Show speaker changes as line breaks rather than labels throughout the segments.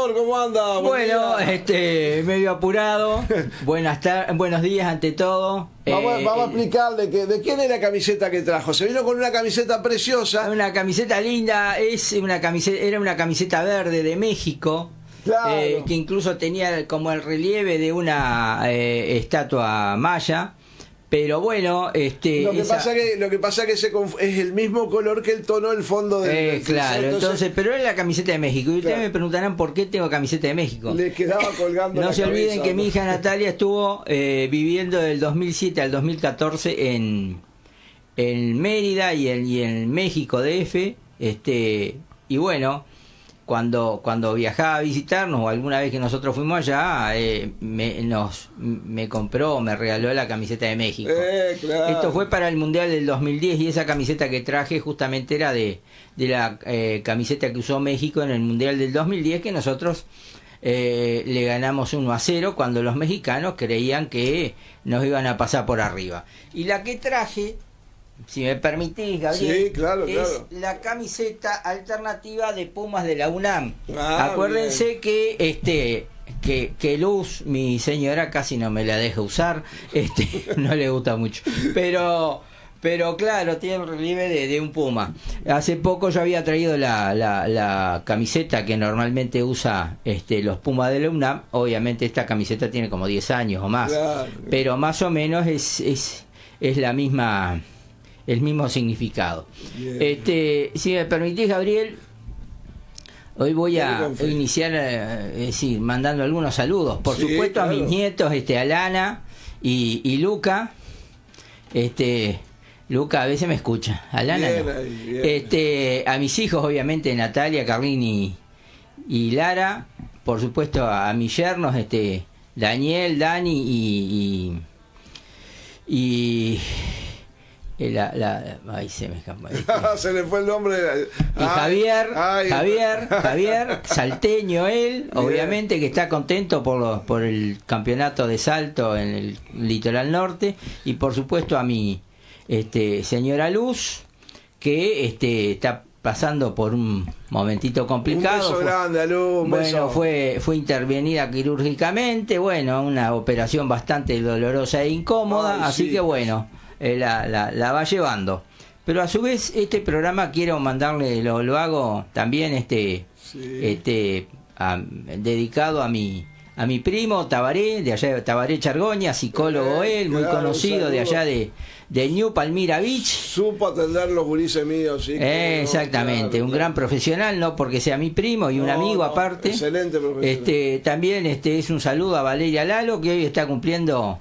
señor, ¿cómo anda?
Bueno, medio apurado. Buenos días ante todo.
Vamos a explicarle de quién es la camiseta que trajo. Se vino con una camiseta preciosa.
Una camiseta linda, era una camiseta verde de México.
Claro.
Que incluso tenía como el relieve de una estatua maya. Pero bueno,
lo que pasa que es el mismo color que el tono del fondo del
claro, entonces, pero era la camiseta de México. Y ustedes me preguntarán por qué tengo camiseta de México.
Le quedaba colgando.
No se olviden que mi hija Natalia estuvo viviendo del 2007 al 2014 en Mérida y en México DF. Y bueno, cuando viajaba a visitarnos o alguna vez que nosotros fuimos allá, me compró, me regaló la camiseta de México.
Claro.
Esto fue para el Mundial del 2010 y esa camiseta que traje justamente era de la camiseta que usó México en el Mundial del 2010, que nosotros le ganamos 1-0 cuando los mexicanos creían que nos iban a pasar por arriba. Y la que traje, si me permitís, Gabriel,
sí, claro.
La camiseta alternativa de Pumas de la UNAM.
bien.
Acuérdense que Luz, mi señora, casi no me la deja usar, no le gusta mucho, pero claro, tiene el relieve de un Puma. Hace poco yo había traído la camiseta que normalmente usa los Pumas de la UNAM. Obviamente esta camiseta tiene como 10 años o más,
claro.
Pero más o menos es la misma, el mismo significado.
Bien.
Si me permitís, Gabriel, hoy voy a iniciar mandando algunos saludos, por supuesto, claro, a mis nietos, Alana y Luca. Luca a veces me escucha, Alana
bien,
no.
Bien.
A mis hijos, obviamente, Natalia, Carlín y Lara, por supuesto a mis yernos, Daniel, Dani y ahí se me escapó.
Se le fue el nombre.
Y Javier, salteño él, bien, obviamente que está contento por el campeonato de salto en el litoral norte, y por supuesto a mi señora Luz, que está pasando por un momentito complicado.
Un beso grande, Luz.
Bueno, fue intervenida quirúrgicamente, bueno, una operación bastante dolorosa e incómoda, así que bueno, la va llevando. Pero a su vez este programa quiero mandarle, lo hago también dedicado a mi primo Tabaré, de allá de Tabaré Chargoña, psicólogo él, muy conocido de allá de New Palmira Beach.
Supo atender los gurises míos, sí.
Exactamente, claro, un gran profesional, no porque sea mi primo y un amigo aparte.
Excelente profesional.
También es un saludo a Valeria Lalo, que hoy está cumpliendo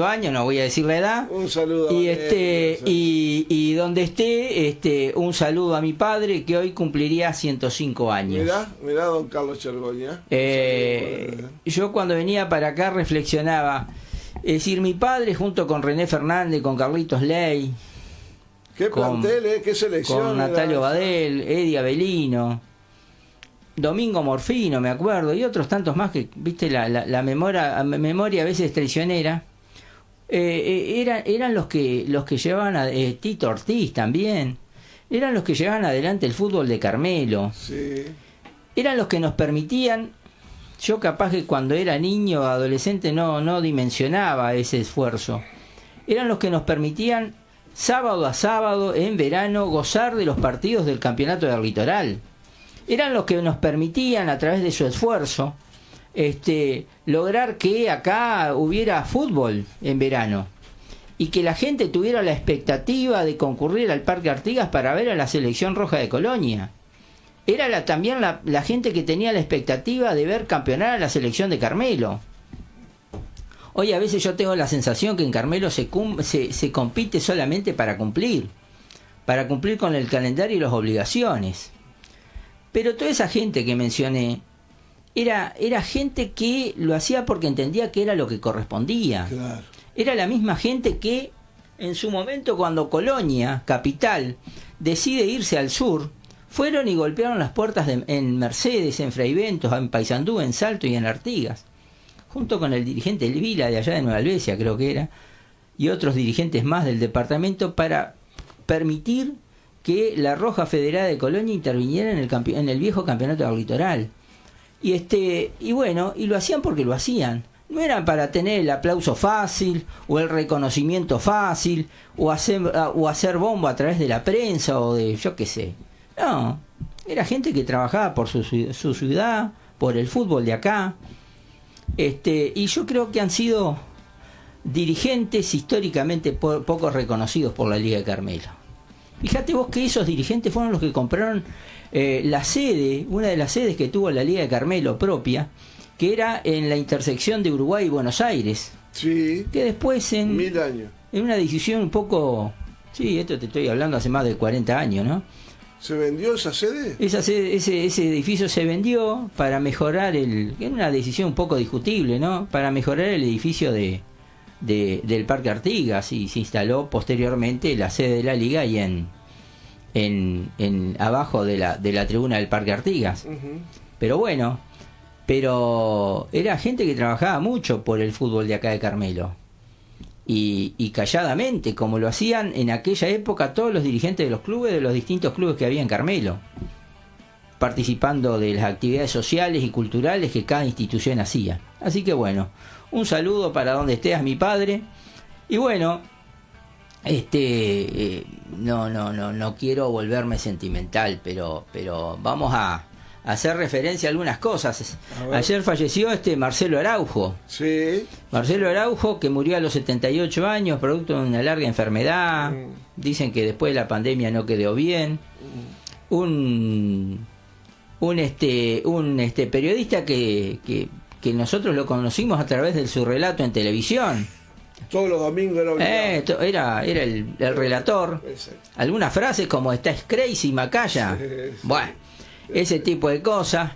años, no voy a decir la edad.
Un saludo.
Y donde esté, un saludo a mi padre, que hoy cumpliría 105 años.
Mirá don Carlos Chargoña.
Yo cuando venía para acá reflexionaba, es decir, mi padre junto con René Fernández, con Carlitos Ley,
qué plantel, qué selección,
con Natalio Badel, Eddie Avelino, Domingo Morfino, me acuerdo, y otros tantos más que, viste, la memoria a veces traicionera. Eran los que llevaban Tito Ortiz también, eran los que llevaban adelante el fútbol de Carmelo.
Sí.
Eran los que nos permitían. Yo capaz que cuando era niño o adolescente no dimensionaba ese esfuerzo. Eran los que nos permitían sábado a sábado en verano gozar de los partidos del campeonato del litoral. Eran los que nos permitían, a través de su esfuerzo, lograr que acá hubiera fútbol en verano y que la gente tuviera la expectativa de concurrir al Parque Artigas para ver a la selección roja de Colonia. Era también la gente que tenía la expectativa de ver campeonar a la selección de Carmelo. Hoy a veces yo tengo la sensación que en Carmelo se compite solamente para cumplir con el calendario y las obligaciones. Pero toda esa gente que mencioné era gente que lo hacía porque entendía que era lo que correspondía.
Claro.
Era la misma gente que en su momento, cuando Colonia, capital, decide irse al sur, fueron y golpearon las puertas en Mercedes, en Fraiventos, en Paysandú, en Salto y en Artigas, junto con el dirigente El Vila de allá de Nueva Albesia, creo que era, y otros dirigentes más del departamento, para permitir que la Roja Federada de Colonia interviniera en el viejo campeonato del litoral. Y bueno, y lo hacían porque lo hacían. No eran para tener el aplauso fácil o el reconocimiento fácil o hacer bombo a través de la prensa o de yo qué sé. No, era gente que trabajaba por su ciudad, por el fútbol de acá. Y yo creo que han sido dirigentes históricamente poco reconocidos por la Liga de Carmelo. Fíjate vos que esos dirigentes fueron los que compraron la sede, una de las sedes que tuvo la Liga de Carmelo propia, que era en la intersección de Uruguay y Buenos Aires.
Sí.
Que después
1000 años.
En una decisión un poco... Sí, esto te estoy hablando hace más de 40 años, ¿no?
¿Se vendió esa sede?
Ese edificio se vendió para mejorar en una decisión un poco discutible, ¿no? Para mejorar el edificio del Parque Artigas, y se instaló posteriormente la sede de la Liga y en abajo de la tribuna del Parque Artigas.
Uh-huh.
Pero bueno, era gente que trabajaba mucho por el fútbol de acá de Carmelo. Y calladamente, como lo hacían en aquella época todos los dirigentes de los clubes, de los distintos clubes que había en Carmelo, participando de las actividades sociales y culturales que cada institución hacía. Así que bueno, un saludo para donde estés, mi padre. Y bueno, no quiero volverme sentimental, pero vamos a hacer referencia a algunas cosas. Ayer falleció Marcelo Araujo.
Sí.
Marcelo Araujo, que murió a los 78 años, producto de una larga enfermedad. Dicen que después de la pandemia no quedó bien. Un periodista que nosotros lo conocimos a través de su relato en televisión.
Todos los domingos
era el relator.
Exacto.
Algunas frases como "estás crazy, Macaya".
Sí.
Bueno, ese tipo de cosas.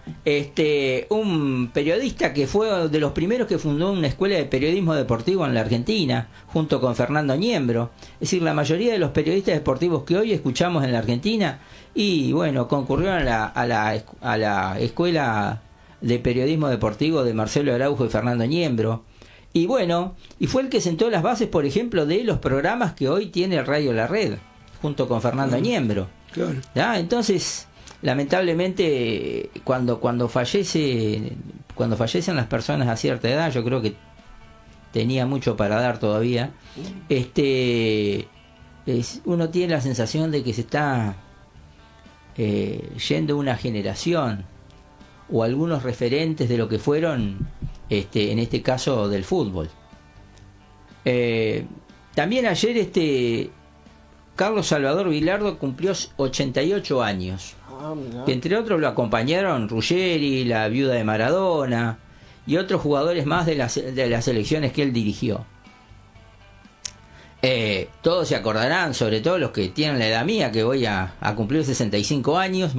Un periodista que fue de los primeros que fundó una escuela de periodismo deportivo en la Argentina, junto con Fernando Niembro. Es decir, la mayoría de los periodistas deportivos que hoy escuchamos en la Argentina, y bueno, concurrieron a la escuela de periodismo deportivo de Marcelo Araujo y Fernando Niembro. Y bueno, y fue el que sentó las bases, por ejemplo, de los programas que hoy tiene Radio La Red, junto con Fernando Niembro.
Claro.
¿Ya? Entonces, lamentablemente, cuando fallecen las personas a cierta edad, yo creo que tenía mucho para dar todavía. Uno tiene la sensación de que se está yendo una generación, o algunos referentes de lo que fueron, en este caso, del fútbol. También ayer Carlos Salvador Vilardo cumplió 88 años. Que entre otros lo acompañaron Ruggeri, la viuda de Maradona, y otros jugadores más de las selecciones que él dirigió. Todos se acordarán, sobre todo los que tienen la edad mía, que voy a cumplir 65 años,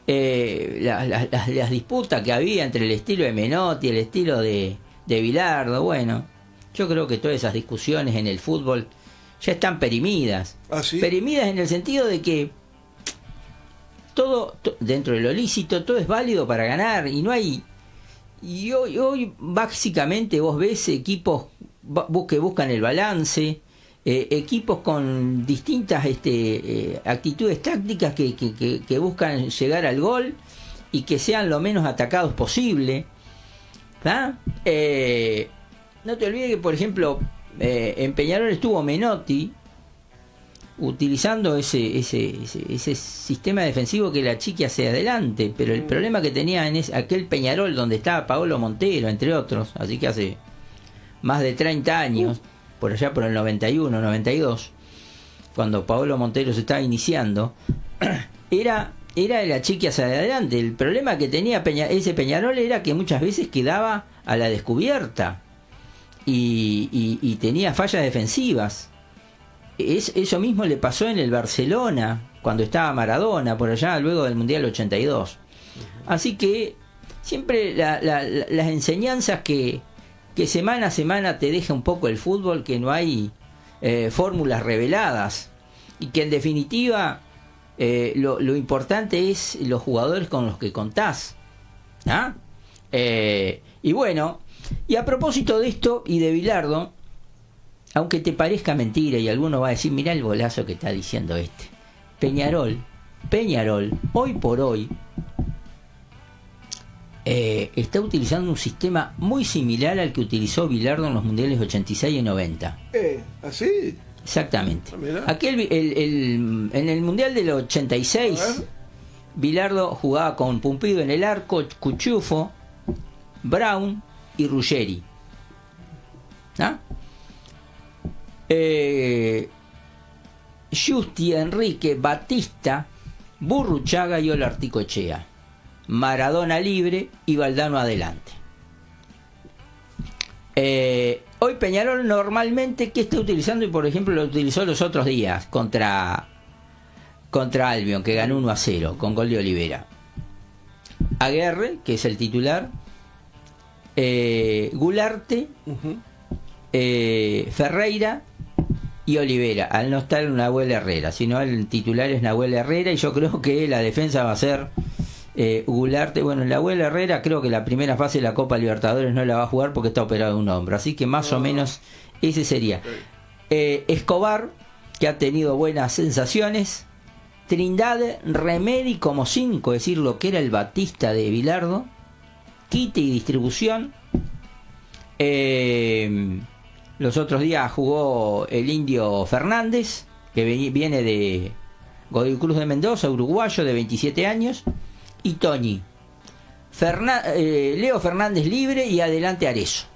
las disputas que había entre el estilo de Menotti y el estilo de Bilardo. Bueno, yo creo que todas esas discusiones en el fútbol ya están perimidas.
¿Ah, sí?
Perimidas en el sentido de que todo dentro de lo lícito, todo es válido para ganar, y no hay... Y hoy básicamente vos ves equipos que buscan el balance, equipos con distintas actitudes tácticas que buscan llegar al gol y que sean lo menos atacados posible. No te olvides que, por ejemplo, en Peñarol estuvo Menotti utilizando ese sistema defensivo que la chique hacia adelante, pero el problema que tenía en aquel Peñarol donde estaba Paolo Montero, entre otros, así que hace más de 30 años, por allá por el 91, 92, cuando Paolo Montero se estaba iniciando, era la chique hacia adelante. El problema que tenía ese Peñarol era que muchas veces quedaba a la descubierta y tenía fallas defensivas. Eso mismo le pasó en el Barcelona cuando estaba Maradona, por allá luego del Mundial 82. Así que siempre las enseñanzas que semana a semana te deja un poco el fútbol, que no hay fórmulas reveladas, y que en definitiva lo importante es los jugadores con los que contás. Y bueno, y a propósito de esto y de Bilardo, aunque te parezca mentira y alguno va a decir, mirá el golazo que está diciendo Peñarol, hoy por hoy, está utilizando un sistema muy similar al que utilizó Bilardo en los mundiales 86 y 90.
¿Así?
Exactamente.
Mirá.
En el mundial del 86, Bilardo jugaba con Pumpido en el arco, Cuchufo, Brown y Ruggeri. ¿Ah? Justi, Enrique, Batista, Burruchaga y Olarticochea. Maradona libre y Valdano adelante. Hoy Peñarol normalmente, ¿qué está utilizando? Y por ejemplo lo utilizó los otros días contra Albion, que ganó 1-0 con gol de Olivera. Aguerre, que es el titular, Gularte, Ferreira y Olivera, al no estar Nahuel Herrera, sino el titular es Nahuel Herrera, y yo creo que la defensa va a ser Gularte. Bueno, Nahuel Herrera creo que la primera fase de la Copa Libertadores no la va a jugar porque está operado de un hombro, así que más o menos ese sería. Escobar, que ha tenido buenas sensaciones, Trindade, Remedi como 5, es decir, lo que era el Batista de Bilardo, quite y distribución. Los otros días jugó el Indio Fernández, que viene de Godoy Cruz de Mendoza, uruguayo de 27 años, y Toñi. Leo Fernández libre y adelante Arezzo.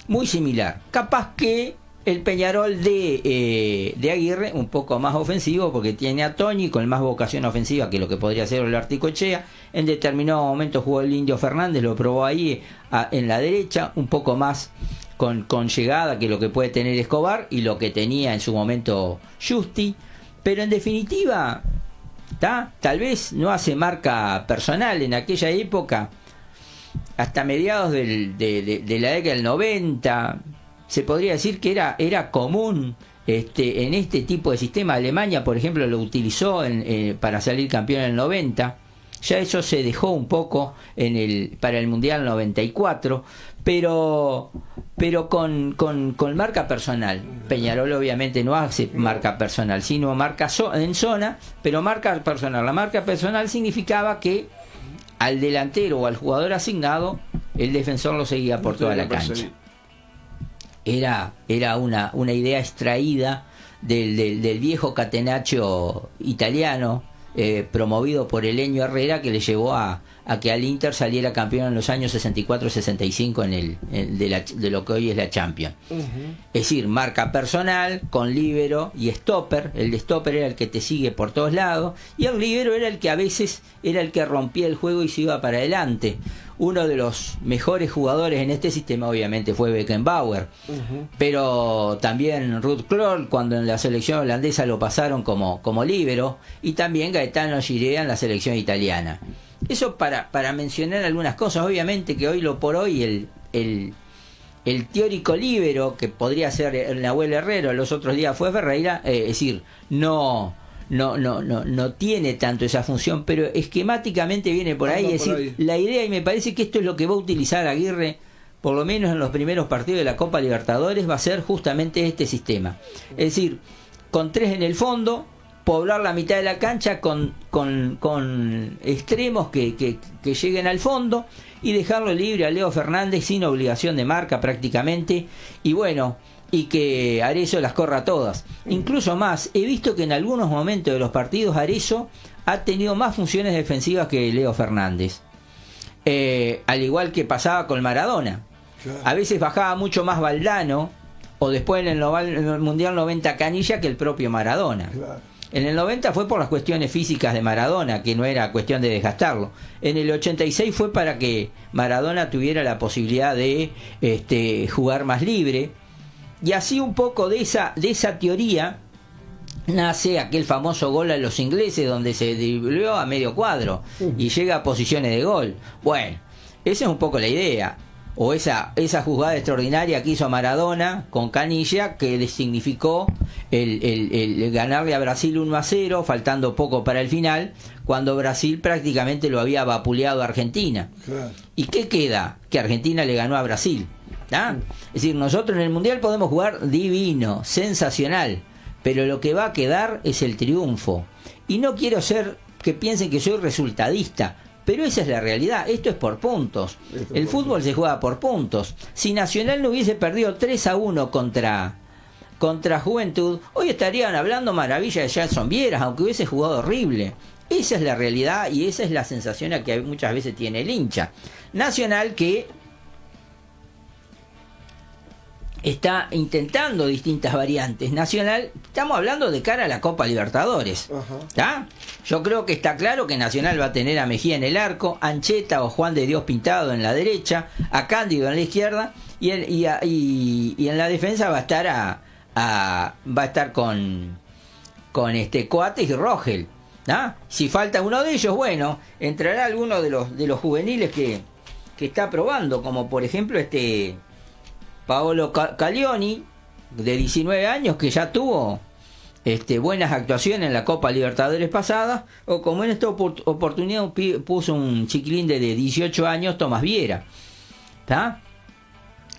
Muy similar. Capaz que el Peñarol de Aguirre un poco más ofensivo, porque tiene a Toñi con más vocación ofensiva que lo que podría ser el Articochea. En determinado momento jugó el Indio Fernández, lo probó ahí en la derecha, un poco más con llegada que lo que puede tener Escobar y lo que tenía en su momento Justi. Pero en definitiva, tal vez no hace marca personal. En aquella época, hasta mediados de la década del 90, se podría decir que era común en este tipo de sistema. Alemania, por ejemplo, lo utilizó para salir campeón en el 90. Ya eso se dejó un poco para el Mundial 94, pero con marca personal. Peñarol obviamente no hace marca personal, sino marca en zona, pero marca personal. La marca personal significaba que al delantero o al jugador asignado, el defensor lo seguía por toda la cancha. Era una idea extraída del viejo catenaccio italiano, promovido por Elenio Herrera, que le llevó a que al Inter saliera campeón en los años 64-65 de lo que hoy es la Champions. Es decir, marca personal con líbero y stopper. El de stopper era el que te sigue por todos lados, y el líbero era el que a veces era el que rompía el juego y se iba para adelante. Uno de los mejores jugadores en este sistema obviamente fue Beckenbauer, pero también Ruud Krol, cuando en la selección holandesa lo pasaron como líbero, y también Gaetano Girea en la selección italiana. Eso para mencionar algunas cosas. Obviamente que hoy por hoy el teórico líbero, que podría ser el Nahuel Herrero, los otros días fue Ferreira, es decir, no tiene tanto esa función, pero esquemáticamente viene por ahí. Es decir, la idea, y me parece que esto es lo que va a utilizar Aguirre, por lo menos en los primeros partidos de la Copa Libertadores, va a ser justamente este sistema. Es decir, con 3 en el fondo, poblar la mitad de la cancha con extremos que lleguen al fondo, y dejarlo libre a Leo Fernández sin obligación de marca prácticamente, y bueno, y que Arezzo las corra todas. Incluso más, he visto que en algunos momentos de los partidos Arezzo ha tenido más funciones defensivas que Leo Fernández, al igual que pasaba con Maradona. A veces bajaba mucho más Valdano, o después en el Mundial 90 Canilla, que el propio Maradona. En el 90 fue por las cuestiones físicas de Maradona, que no era cuestión de desgastarlo. En el 86 fue para que Maradona tuviera la posibilidad de jugar más libre. Y así un poco de esa teoría nace aquel famoso gol a los ingleses, donde se dribleó a medio cuadro y llega a posiciones de gol. Bueno, esa es un poco la idea. O esa jugada extraordinaria que hizo Maradona con Canilla, que significó el ganarle a Brasil 1-0, faltando poco para el final, cuando Brasil prácticamente lo había vapuleado a Argentina. ¿Y qué queda? Que Argentina le ganó a Brasil. Es decir, nosotros en el Mundial podemos jugar divino, sensacional, pero lo que va a quedar es el triunfo. Y no quiero que piensen que soy resultadista, Pero esa es la realidad, esto es por puntos. El fútbol se juega por puntos. Si Nacional no hubiese perdido 3-1 contra Juventud, hoy estarían hablando maravilla de Jackson Vieras, aunque hubiese jugado horrible. Esa es la realidad y esa es la sensación a que muchas veces tiene el hincha. Nacional que está intentando distintas variantes. Nacional, estamos hablando de cara a la Copa Libertadores. ¿Tá? Yo creo que está claro que Nacional va a tener a Mejía en el arco, Ancheta o Juan de Dios Pintado en la derecha, a Cándido en la izquierda y en la defensa va a estar con Coates y Rogel. ¿Ah? Si falta uno de ellos, bueno, entrará alguno de los juveniles que está probando, como por ejemplo Paolo Calioni, de 19 años, que ya tuvo buenas actuaciones en la Copa Libertadores pasada, o como en esta oportunidad puso un chiquilín de 18 años, Tomás Viera. ¿Tá?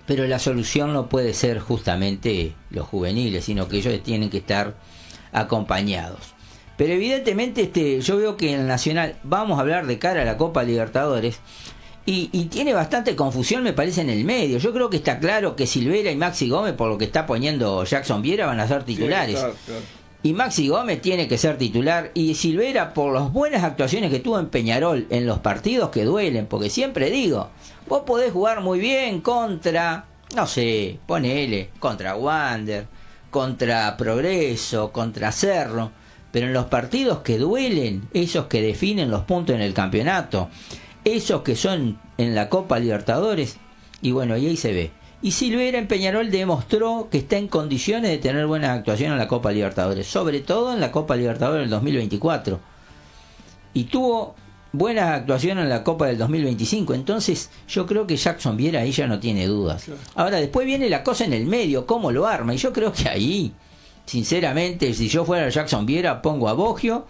Pero la solución no puede ser justamente los juveniles, sino que ellos tienen que estar acompañados. Pero evidentemente yo veo que en el Nacional, vamos a hablar de cara a la Copa Libertadores, y tiene bastante confusión, me parece, en el medio. Yo creo que está claro que Silvera y Maxi Gómez, por lo que está poniendo Jackson Viera, van a ser titulares. Sí, claro. Y Maxi Gómez tiene que ser titular, y Silvera, por las buenas actuaciones que tuvo en Peñarol en los partidos que duelen, porque siempre digo, vos podés jugar muy bien contra, no sé, ponele, contra Wander, contra Progreso, contra Cerro, pero en los partidos que duelen, esos que definen los puntos en el campeonato, esos que son en la Copa Libertadores, y bueno, y ahí se ve. Y Silvera en Peñarol demostró que está en condiciones de tener buenas actuaciones en la Copa Libertadores, sobre todo en la Copa Libertadores del 2024. Y tuvo buenas actuaciones en la Copa del 2025. Entonces yo creo que Jackson Viera ahí ya no tiene dudas. Ahora después viene la cosa en el medio, cómo lo arma. Y yo creo que ahí, sinceramente, si yo fuera Jackson Viera, pongo a Boggio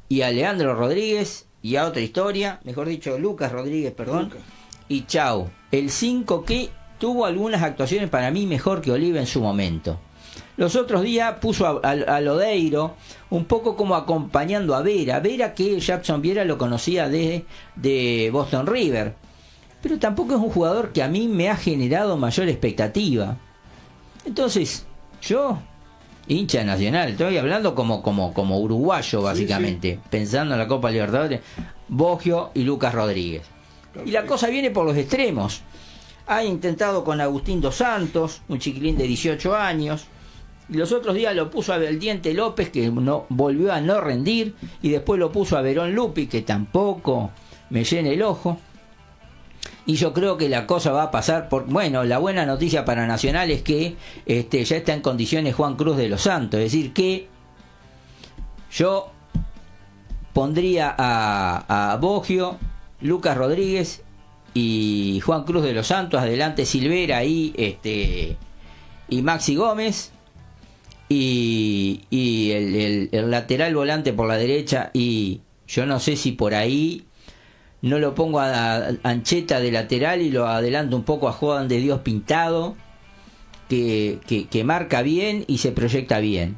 y a Leandro Rodríguez y a otra historia, mejor dicho, Lucas Rodríguez, perdón. Y chau. El 5 que tuvo algunas actuaciones para mí mejor que Oliva en su momento. Los otros días puso a Lodeiro un poco como acompañando a Vera. Vera, que Jackson Viera lo conocía de Boston River. Pero tampoco es un jugador que a mí me ha generado mayor expectativa. Entonces, yo, hincha Nacional, estoy hablando como uruguayo básicamente, sí. Pensando en la Copa Libertadores, Boggio y Lucas Rodríguez. Perfecto. Y la cosa viene por los extremos. Ha intentado con Agustín Dos Santos, un chiquilín de 18 años, y los otros días lo puso a El Diente López, que no volvió a no rendir, y después lo puso a Verón Lupi, que tampoco me llena el ojo. Y yo creo que la cosa va a pasar por... Bueno, la buena noticia para Nacional es que ya está en condiciones Juan Cruz de los Santos. Es decir, que yo pondría a Boggio, Lucas Rodríguez y Juan Cruz de los Santos. Adelante Silvera y Maxi Gómez. Y el lateral volante por la derecha. Y yo no sé si por ahí... No lo pongo a Ancheta de lateral y lo adelanto un poco a Juan de Dios Pintado, que marca bien y se proyecta bien.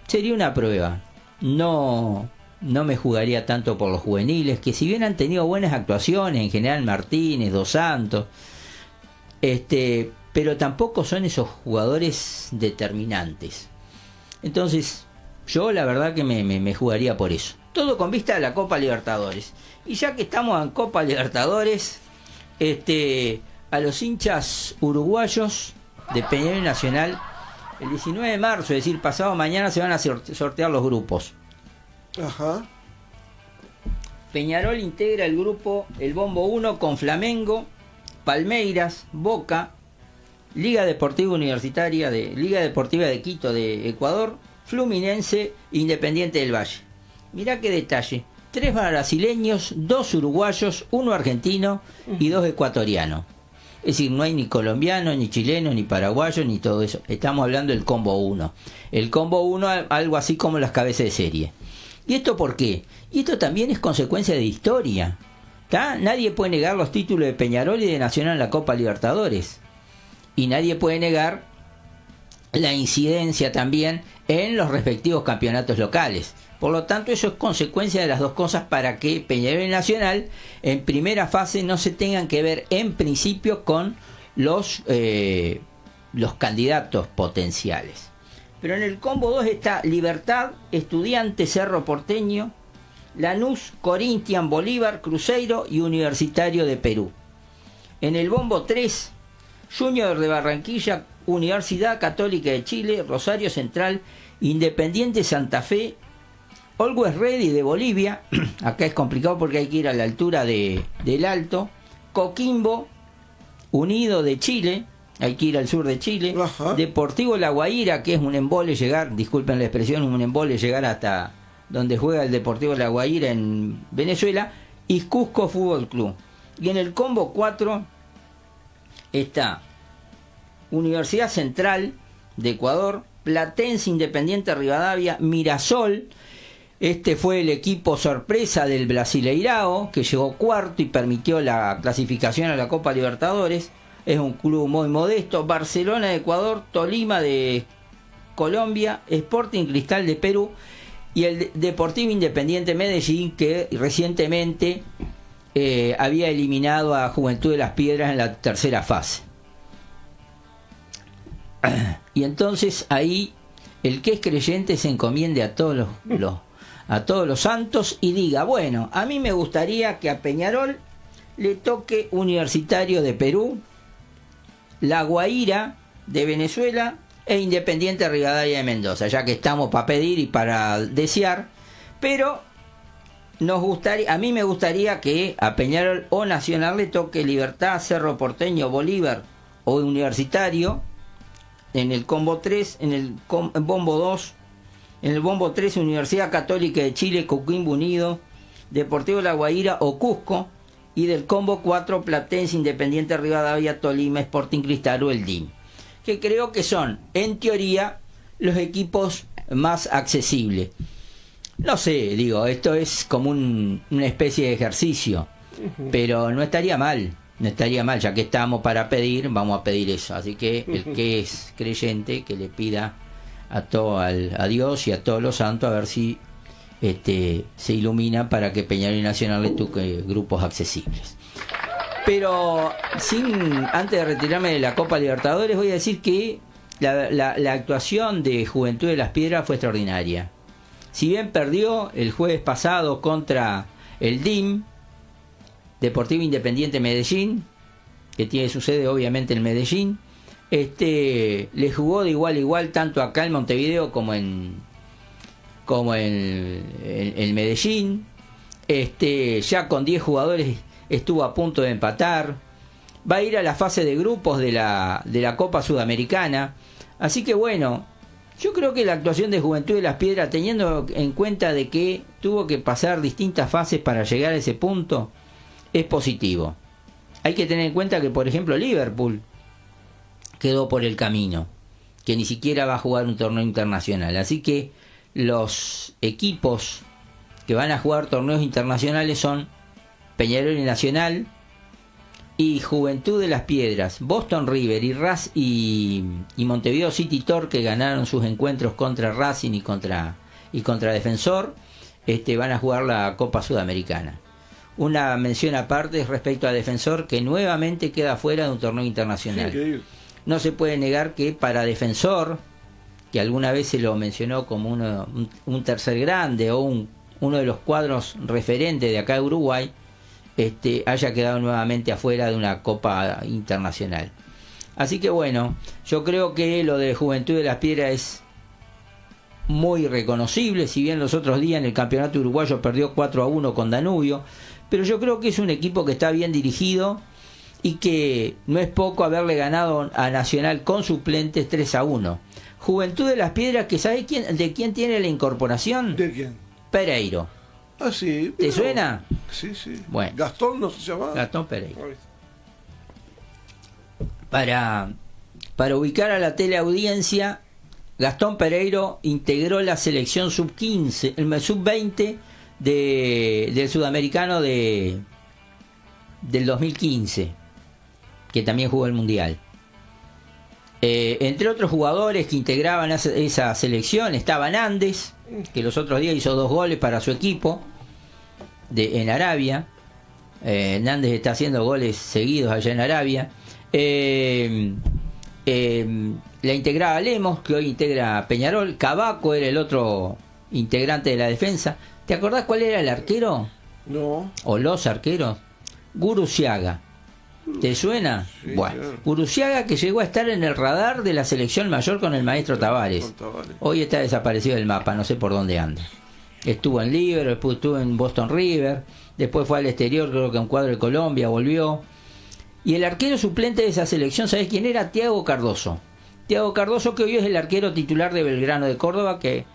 Sería una prueba. No me jugaría tanto por los juveniles, que si bien han tenido buenas actuaciones, en general Martínez, Dos Santos, pero tampoco son esos jugadores determinantes. Entonces, yo la verdad que me jugaría por eso. Todo con vista a la Copa Libertadores. Y ya que estamos en Copa Libertadores, a los hinchas uruguayos de Peñarol Nacional, el 19 de marzo, es decir, pasado mañana, se van a sortear los grupos.
Ajá.
Peñarol integra el grupo El Bombo 1 con Flamengo, Palmeiras, Boca, Liga Deportiva Universitaria Liga Deportiva de Quito de Ecuador, Fluminense, Independiente del Valle. Mirá qué detalle. 3 brasileños, 2 uruguayos, 1 argentino y 2 ecuatorianos. Es decir, no hay ni colombiano, ni chileno, ni paraguayo, ni todo eso. Estamos hablando del combo 1. El combo 1, algo así como las cabezas de serie. ¿Y esto por qué? Y esto también es consecuencia de historia. ¿Tá? Nadie puede negar los títulos de Peñarol y de Nacional en la Copa Libertadores. Y nadie puede negar la incidencia también en los respectivos campeonatos locales. Por lo tanto, eso es consecuencia de las dos cosas para que Peñarol y Nacional en primera fase no se tengan que ver en principio con los candidatos potenciales. Pero en el combo 2 está Libertad, Estudiante, Cerro Porteño, Lanús, Corinthians, Bolívar, Cruzeiro y Universitario de Perú. En el bombo 3, Junior de Barranquilla, Universidad Católica de Chile, Rosario Central, Independiente Santa Fe, Always Ready de Bolivia, acá es complicado porque hay que ir a la altura del Alto, Coquimbo, Unido de Chile, hay que ir al sur de Chile,
Ajá.
Deportivo La Guaira, que es un embole llegar, disculpen la expresión, un embole llegar hasta donde juega el Deportivo La Guaira en Venezuela, y Cusco Fútbol Club. Y en el combo 4 está Universidad Central de Ecuador, Platense Independiente Rivadavia, Mirasol. Este fue el equipo sorpresa del Brasileirao, que llegó cuarto y permitió la clasificación a la Copa Libertadores. Es un club muy modesto. Barcelona de Ecuador, Tolima de Colombia, Sporting Cristal de Perú y el Deportivo Independiente Medellín, que recientemente había eliminado a Juventud de las Piedras en la tercera fase. Y entonces ahí el que es creyente se encomiende a todos los santos y diga, bueno, a mí me gustaría que a Peñarol le toque Universitario de Perú, La Guaira de Venezuela e Independiente Rivadavia de Mendoza, ya que estamos para pedir y para desear, pero a mí me gustaría que a Peñarol o Nacional le toque Libertad, Cerro Porteño, Bolívar o Universitario en el combo 3, en el bombo 2, en el bombo 3 Universidad Católica de Chile, Coquimbo Unido, Deportivo La Guaira o Cusco, y del combo 4 Platense, Independiente Rivadavia, Tolima, Sporting Cristal o el DIM, que creo que son, en teoría, los equipos más accesibles. No sé, digo, esto es como una especie de ejercicio, pero no estaría mal, ya que estamos para pedir, vamos a pedir eso. Así que el que es creyente, que le pida a Dios y a todos los santos a ver si se ilumina para que Peñarol y Nacional le toque grupos accesibles. Pero antes de retirarme de la Copa Libertadores, voy a decir que la actuación de Juventud de las Piedras fue extraordinaria. Si bien perdió el jueves pasado contra el DIM, Deportivo Independiente Medellín, que tiene su sede obviamente en Medellín, le jugó de igual a igual tanto acá en Montevideo como en Medellín. Ya con 10 jugadores estuvo a punto de empatar. Va a ir a la fase de grupos de la Copa Sudamericana. Así que bueno, yo creo que la actuación de Juventud de las Piedras, teniendo en cuenta de que tuvo que pasar distintas fases para llegar a ese punto, es positivo. Hay que tener en cuenta que, por ejemplo, Liverpool quedó por el camino, que ni siquiera va a jugar un torneo internacional. Así que los equipos que van a jugar torneos internacionales son Peñarol y Nacional, y Juventud de las Piedras, Boston River y Montevideo City Torque, que ganaron sus encuentros contra Racing y contra Defensor, van a jugar la Copa Sudamericana. Una mención aparte respecto a Defensor, que nuevamente queda fuera de un torneo internacional.
Sí,
no se puede negar que para Defensor, que alguna vez se lo mencionó como un tercer grande o uno de los cuadros referentes de acá de Uruguay, haya quedado nuevamente afuera de una Copa Internacional. Así que bueno, yo creo que lo de Juventud de las Piedras es muy reconocible, si bien los otros días en el campeonato uruguayo perdió 4-1 con Danubio, pero yo creo que es un equipo que está bien dirigido y que no es poco haberle ganado a Nacional con suplentes 3-1. Juventud de las Piedras, que ¿sabes de quién tiene la incorporación?
¿De quién?
Pereiro.
Ah, sí.
¿Te suena?
Sí, sí.
Bueno.
Gastón no se llamaba.
Gastón Pereiro. Para ubicar a la teleaudiencia, Gastón Pereiro integró la selección sub-15, el sub-20 del sudamericano del 2015, que también jugó el Mundial. Entre otros jugadores que integraban esa selección estaban Andes, que los otros días hizo 2 goles para su equipo en Arabia. Hernández está haciendo goles seguidos allá en Arabia. La integraba Lemos, que hoy integra Peñarol. Cavaco era el otro integrante de la defensa. ¿Te acordás cuál era el arquero?
No.
¿O los arqueros? Guruciaga. ¿Te suena?
Sí,
Bueno,
claro.
Guruciaga, que llegó a estar en el radar de la selección mayor con el maestro Tavares.
Con Tavares.
Hoy está desaparecido del mapa, no sé por dónde anda. Estuvo en Liverpool, después estuvo en Boston River, después fue al exterior, creo que a un cuadro de Colombia, volvió. Y el arquero suplente de esa selección, ¿sabés quién era? Thiago Cardoso. Thiago Cardoso, que hoy es el arquero titular de Belgrano de Córdoba, que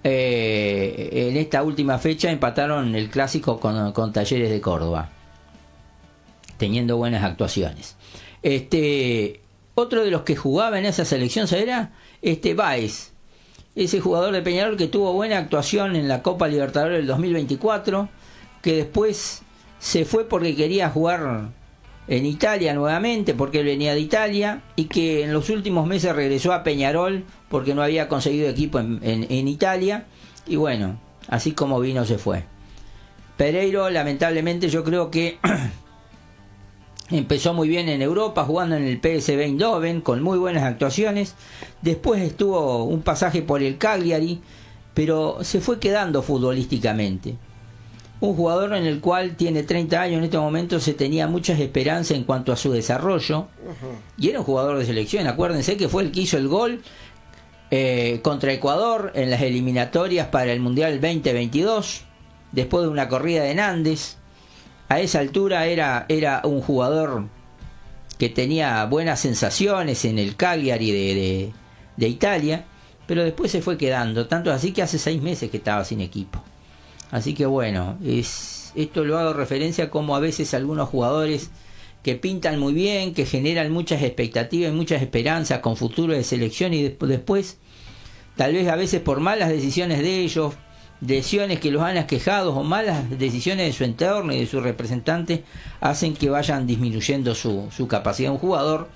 en esta última fecha empataron el clásico con Talleres de Córdoba, teniendo buenas actuaciones. Otro de los que jugaba en esa selección, ¿sabés? Era Báez, ese jugador de Peñarol que tuvo buena actuación en la Copa Libertadores del 2024, que después se fue porque quería jugar en Italia nuevamente, porque él venía de Italia, y que en los últimos meses regresó a Peñarol porque no había conseguido equipo en Italia, y bueno, así como vino se fue. Pereiro, lamentablemente, yo creo que empezó muy bien en Europa, jugando en el PSV Eindhoven, con muy buenas actuaciones. Después estuvo un pasaje por el Cagliari, pero se fue quedando futbolísticamente. Un jugador en el cual tiene 30 años en este momento, se tenía muchas esperanzas en cuanto a su desarrollo. Y era un jugador de selección. Acuérdense que fue el que hizo el gol contra Ecuador en las eliminatorias para el Mundial 2022, después de una corrida de Nández. A esa altura era un jugador que tenía buenas sensaciones en el Cagliari de Italia, pero después se fue quedando, tanto así que hace 6 meses que estaba sin equipo. Así que bueno, esto lo hago referencia como a veces algunos jugadores que pintan muy bien, que generan muchas expectativas y muchas esperanzas con futuro de selección, y después, tal vez a veces por malas decisiones de ellos, lesiones que los han aquejado o malas decisiones de su entorno y de su representante, hacen que vayan disminuyendo su capacidad. Un jugador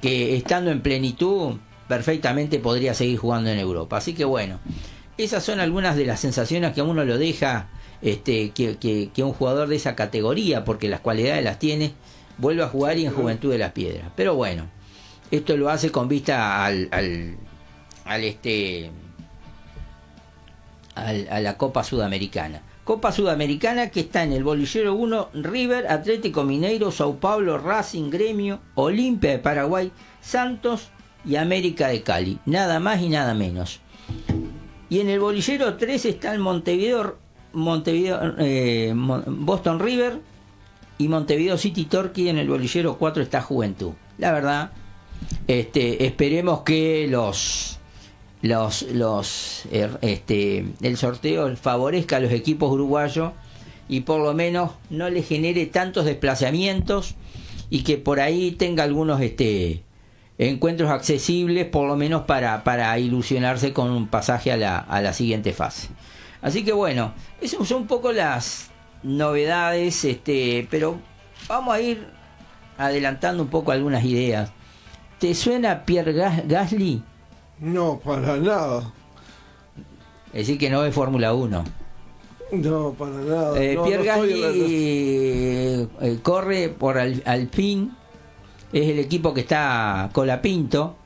que estando en plenitud perfectamente podría seguir jugando en Europa. Así que bueno, esas son algunas de las sensaciones que a uno lo deja que un jugador de esa categoría, porque las cualidades las tiene, vuelva a jugar y en Juventud de las Piedras. Pero bueno, esto lo hace con vista a la Copa Sudamericana. Copa Sudamericana que está en el bolillero 1, River, Atlético Mineiro, Sao Paulo, Racing, Gremio, Olimpia de Paraguay, Santos y América de Cali. Nada más y nada menos. Y en el bolillero 3 está el Boston River y Montevideo City Torquay. En el bolillero 4 está Juventud. La verdad, esperemos que el sorteo favorezca a los equipos uruguayos y por lo menos no les genere tantos desplazamientos, y que por ahí tenga algunos encuentros accesibles, por lo menos para ilusionarse con un pasaje a la siguiente fase. Así que bueno, esas son un poco las novedades, pero vamos a ir adelantando un poco algunas ideas. ¿Te suena Pierre Gasly?
No, para nada.
Es decir, que no es Fórmula 1.
No, para nada.
Pierre Gasly corre por Alpine, es el equipo que está Colapinto,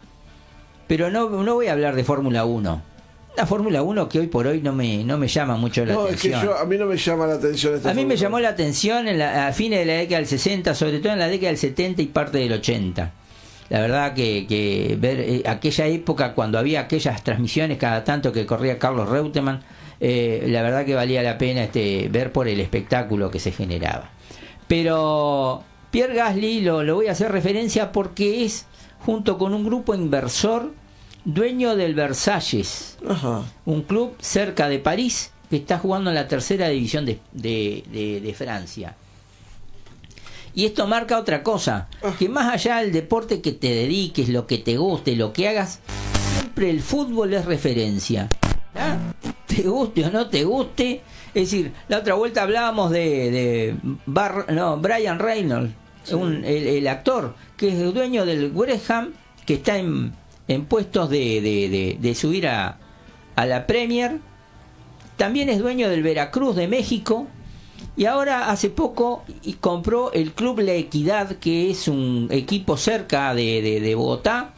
pero no voy a hablar de Fórmula 1. La Fórmula 1 que hoy por hoy no me llama mucho la atención.
Es que a mí no me llama la atención esta
A mí me
Fórmula
llamó la atención a fines de la década del 60, sobre todo en la década del 70 y parte del 80. La verdad que ver aquella época, cuando había aquellas transmisiones cada tanto que corría Carlos Reutemann, la verdad que valía la pena ver por el espectáculo que se generaba. Pero Pierre Gasly lo voy a hacer referencia porque es, junto con un grupo inversor, dueño del Versalles.
Ajá.
Un club cerca de París que está jugando en la tercera división de Francia. Y esto marca otra cosa, que más allá del deporte que te dediques, lo que te guste, lo que hagas, siempre el fútbol es referencia. ¿Ah? Te guste o no te guste. Es decir, la otra vuelta hablábamos de Brian Reynolds, sí, el actor, que es el dueño del West Ham, que está en puestos de subir a la Premier, también es dueño del Veracruz de México. Y ahora hace poco compró el Club La Equidad, que es un equipo cerca de Bogotá,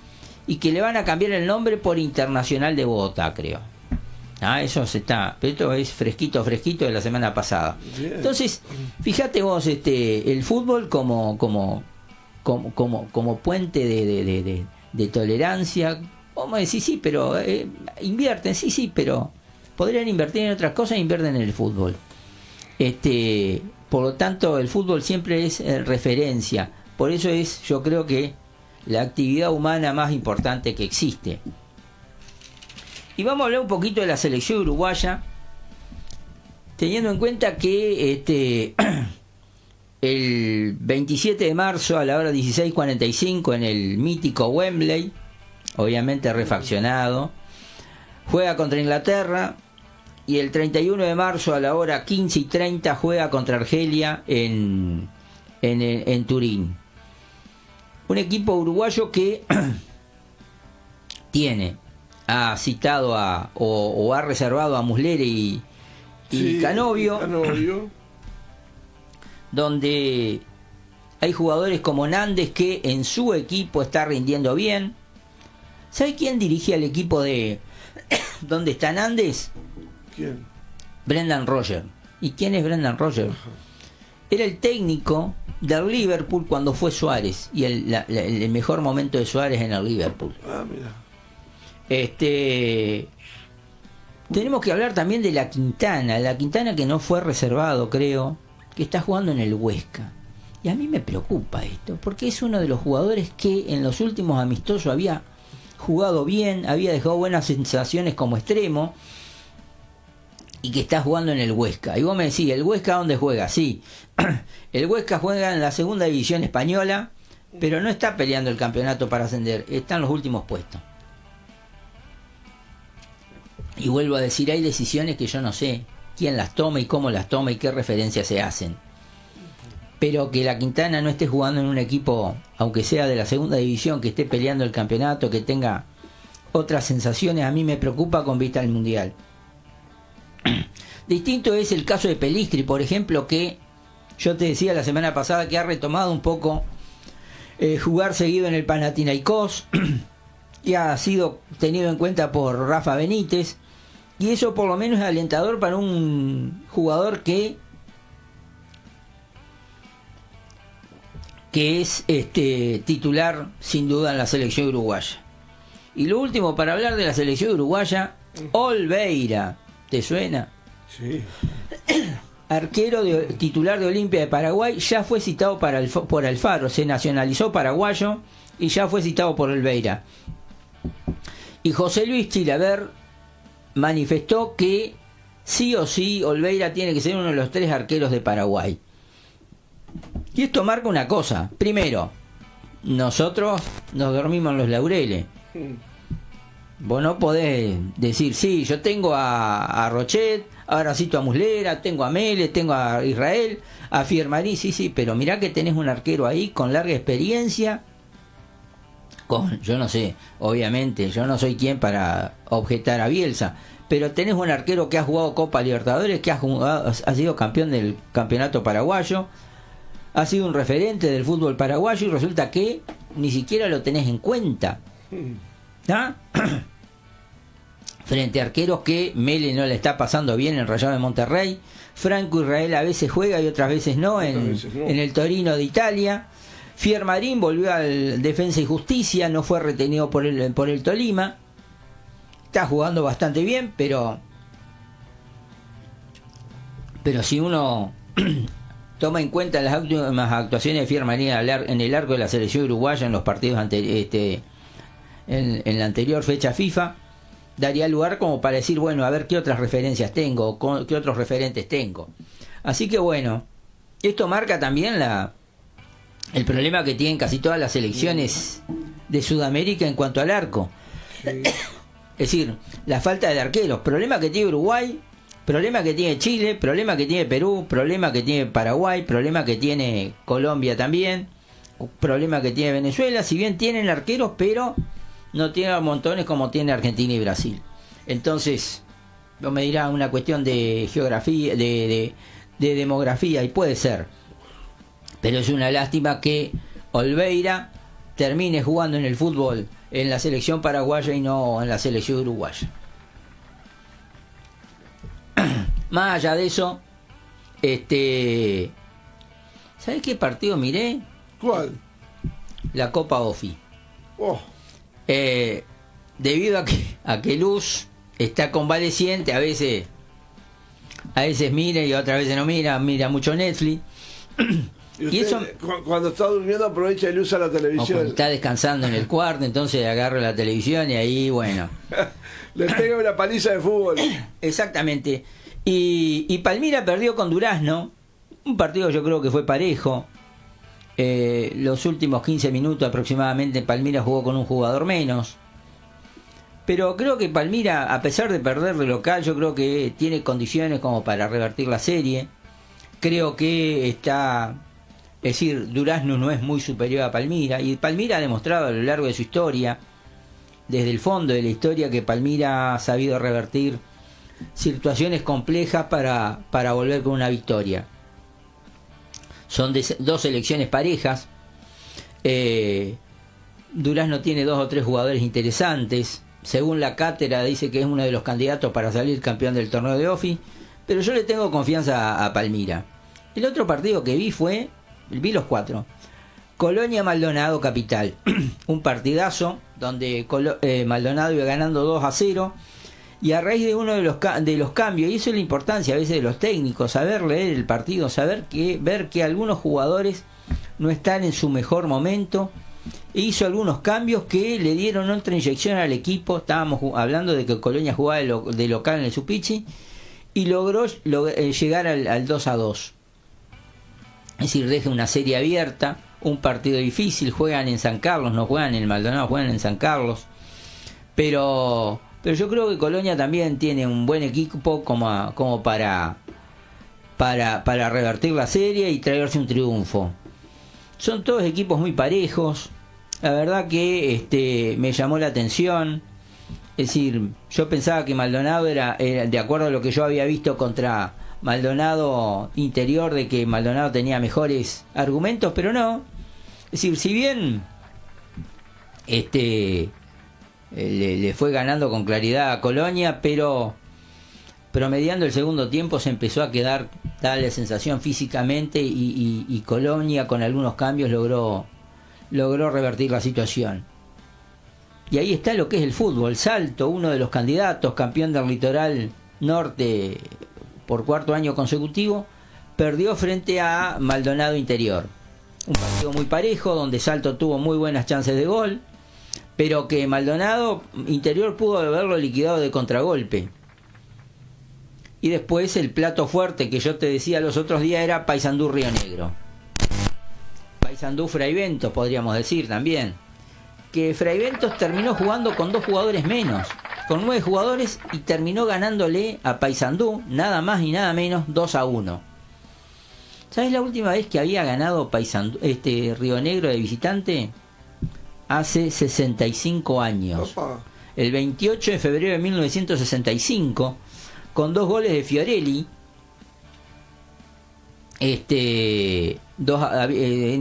y que le van a cambiar el nombre por Internacional de Bogotá, creo. Eso se está, pero esto es fresquito de la semana pasada.
Bien.
Entonces, fíjate vos, el fútbol como puente de tolerancia. Vamos a decir, sí, pero invierten, sí, pero podrían invertir en otras cosas, invierten en el fútbol. Por lo tanto, el fútbol siempre es referencia. Por eso es, yo creo que la actividad humana más importante que existe. Y vamos a hablar un poquito de la selección uruguaya, teniendo en cuenta que el 27 de marzo a la hora 16:45 en el mítico Wembley, obviamente refaccionado, juega contra Inglaterra. Y el 31 de marzo a la hora 15:30 juega contra Argelia en Turín. Un equipo uruguayo que ha citado o ha reservado a Muslera y Canovio, donde hay jugadores como Nández que en su equipo está rindiendo bien. ¿Sabe quién dirigía el equipo de donde está Nández?
¿Quién?
Brendan Rodgers. ¿Y quién es Brendan Rodgers? Era el técnico del Liverpool cuando fue Suárez, y el mejor momento de Suárez en el Liverpool.
Mira.
Tenemos que hablar también de la Quintana que no fue reservado, creo, que está jugando en el Huesca. Y a mí me preocupa esto, porque es uno de los jugadores que en los últimos amistosos había jugado bien, había dejado buenas sensaciones como extremo, y que está jugando en el Huesca. Y vos me decís, ¿el Huesca dónde juega? Sí, el Huesca juega en la segunda división española, pero no está peleando el campeonato para ascender, está en los últimos puestos. Y vuelvo a decir, hay decisiones que yo no sé quién las toma y cómo las toma y qué referencias se hacen. Pero que la Quintana no esté jugando en un equipo, aunque sea de la segunda división, que esté peleando el campeonato, que tenga otras sensaciones, a mí me preocupa con vista al Mundial. Distinto es el caso de Pelistri, por ejemplo, que yo te decía la semana pasada que ha retomado un poco jugar seguido en el Panathinaikos y ha sido tenido en cuenta por Rafa Benítez, y eso por lo menos es alentador para un jugador que es titular sin duda en la selección uruguaya. Y lo último para hablar de la selección uruguaya, Olveira. ¿Te suena?
Sí.
Arquero titular de Olimpia de Paraguay, ya fue citado por Alfaro, se nacionalizó paraguayo y ya fue citado por Olveira. Y José Luis Chilaver manifestó que sí o sí Olveira tiene que ser uno de los 3 arqueros de Paraguay. Y esto marca una cosa. Primero, nosotros nos dormimos en los laureles. Vos no podés decir, sí, yo tengo a Rochet, ahora cito a Muslera, tengo a Mele, tengo a Israel, a Fiermarí, sí, pero mirá que tenés un arquero ahí con larga experiencia, yo no sé, obviamente, yo no soy quien para objetar a Bielsa, pero tenés un arquero que ha jugado Copa Libertadores, que ha sido campeón del campeonato paraguayo, ha sido un referente del fútbol paraguayo y resulta que ni siquiera lo tenés en cuenta. Frente a arqueros que Mele no le está pasando bien en Rayados de Monterrey, Franco Israel a veces juega y otras veces no en el Torino de Italia, Fiermarín volvió al Defensa y Justicia, no fue retenido por el Tolima, está jugando bastante bien, pero si uno toma en cuenta las últimas actuaciones de Fiermarín en el arco de la selección uruguaya en los partidos anteriores, en la anterior fecha FIFA, daría lugar como para decir, bueno, a ver qué otras referencias tengo, qué otros referentes tengo. Así que bueno, esto marca también el problema que tienen casi todas las selecciones de Sudamérica en cuanto al arco. Sí. Es decir, la falta de arqueros, problema que tiene Uruguay, problema que tiene Chile, problema que tiene Perú, problema que tiene Paraguay, problema que tiene Colombia también, problema que tiene Venezuela, si bien tienen arqueros, pero no tiene montones como tiene Argentina y Brasil. Entonces, No me dirá una cuestión de geografía, de demografía, y puede ser. Pero es una lástima que Olveira termine jugando en el fútbol en la selección paraguaya y no en la selección uruguaya. Más allá de eso, ¿sabes qué partido miré?
¿Cuál?
La Copa OFI.
Oh,
Debido a que Luz está convaleciente, a veces mira y otras veces no mira mucho Netflix.
y
Y eso,
usted, cuando está durmiendo, aprovecha y usa la
o cuando
televisión.
está descansando en el cuarto, entonces agarra la televisión y ahí, bueno.
Le pega una paliza de fútbol.
Exactamente. Y Palmira perdió con Durazno, un partido yo creo que fue parejo. Los últimos 15 minutos aproximadamente Palmira jugó con un jugador menos. Pero creo que Palmira, a pesar de perder de local, yo creo que tiene condiciones como para revertir la serie. Creo que es decir, Durazno no es muy superior a Palmira, y Palmira ha demostrado a lo largo de su historia, desde el fondo de la historia, que Palmira ha sabido revertir situaciones complejas para volver con una victoria. Son dos selecciones parejas. Durazno tiene 2 o 3 jugadores interesantes. Según la cátedra dice que es uno de los candidatos para salir campeón del torneo de OFI, pero yo le tengo confianza a Palmira. El otro partido que vi los 4. Colonia Maldonado Capital. Un partidazo donde Maldonado iba ganando 2-0, y a raíz de uno de los cambios, y eso es la importancia a veces de los técnicos, saber leer el partido, ver que algunos jugadores no están en su mejor momento, e hizo algunos cambios que le dieron otra inyección al equipo. Estábamos hablando de que Colonia jugaba de local en el Supichi y logró llegar al 2-2. Es decir, deja una serie abierta, un partido difícil. Juegan en San Carlos, no juegan en el Maldonado, juegan en San Carlos, pero yo creo que Colonia también tiene un buen equipo como para revertir la serie y traerse un triunfo. Son todos equipos muy parejos. La verdad que me llamó la atención. Es decir, yo pensaba que Maldonado era, de acuerdo a lo que yo había visto contra Maldonado Interior, de que Maldonado tenía mejores argumentos, pero no. Es decir, si bien le fue ganando con claridad a Colonia, pero promediando el segundo tiempo se empezó a quedar, da la sensación físicamente, y Colonia con algunos cambios logró revertir la situación. Y ahí está lo que es el fútbol. Salto, uno de los candidatos, campeón del Litoral Norte por 4º año consecutivo, perdió frente a Maldonado Interior. Un partido muy parejo, donde Salto tuvo muy buenas chances de gol, pero que Maldonado Interior pudo haberlo liquidado de contragolpe. Y después el plato fuerte que yo te decía los otros días era Paysandú Río Negro. Paysandú Fraiventos, podríamos decir también. Que Fraiventos terminó jugando con 2 jugadores menos, con 9 jugadores, y terminó ganándole a Paysandú nada más y nada menos 2-1. ¿Sabes la última vez que había ganado Paysandú, Río Negro de visitante? Hace 65 años.
Opa.
El 28 de febrero de 1965, con 2 goles de Fiorelli. En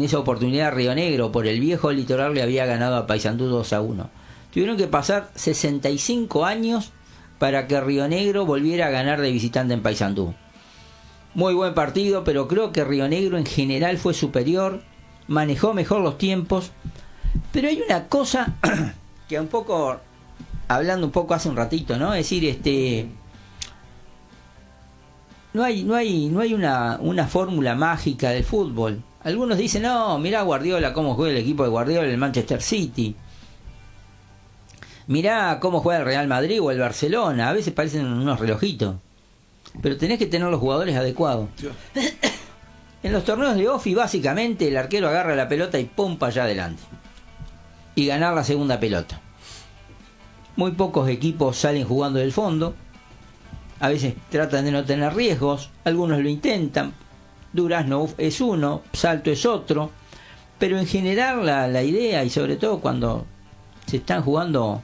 esa oportunidad Río Negro, por el viejo litoral, le había ganado a Paysandú 2-1. Tuvieron que pasar 65 años para que Río Negro volviera a ganar de visitante en Paysandú. Muy buen partido, pero creo que Río Negro en general fue superior, manejó mejor los tiempos. Pero hay una cosa que un poco, hablando un poco hace un ratito, ¿no? Es decir, no hay una fórmula mágica del fútbol. Algunos dicen, no, mirá Guardiola cómo juega el equipo de Guardiola en el Manchester City. Mirá cómo juega el Real Madrid o el Barcelona. A veces parecen unos relojitos, pero tenés que tener los jugadores adecuados. En los torneos de OFI, básicamente, el arquero agarra la pelota y pum para allá adelante, y ganar la segunda pelota. Muy pocos equipos salen jugando del fondo. A veces tratan de no tener riesgos, algunos lo intentan. Durazno es uno, Salto es otro, pero en general la idea, y sobre todo cuando se están jugando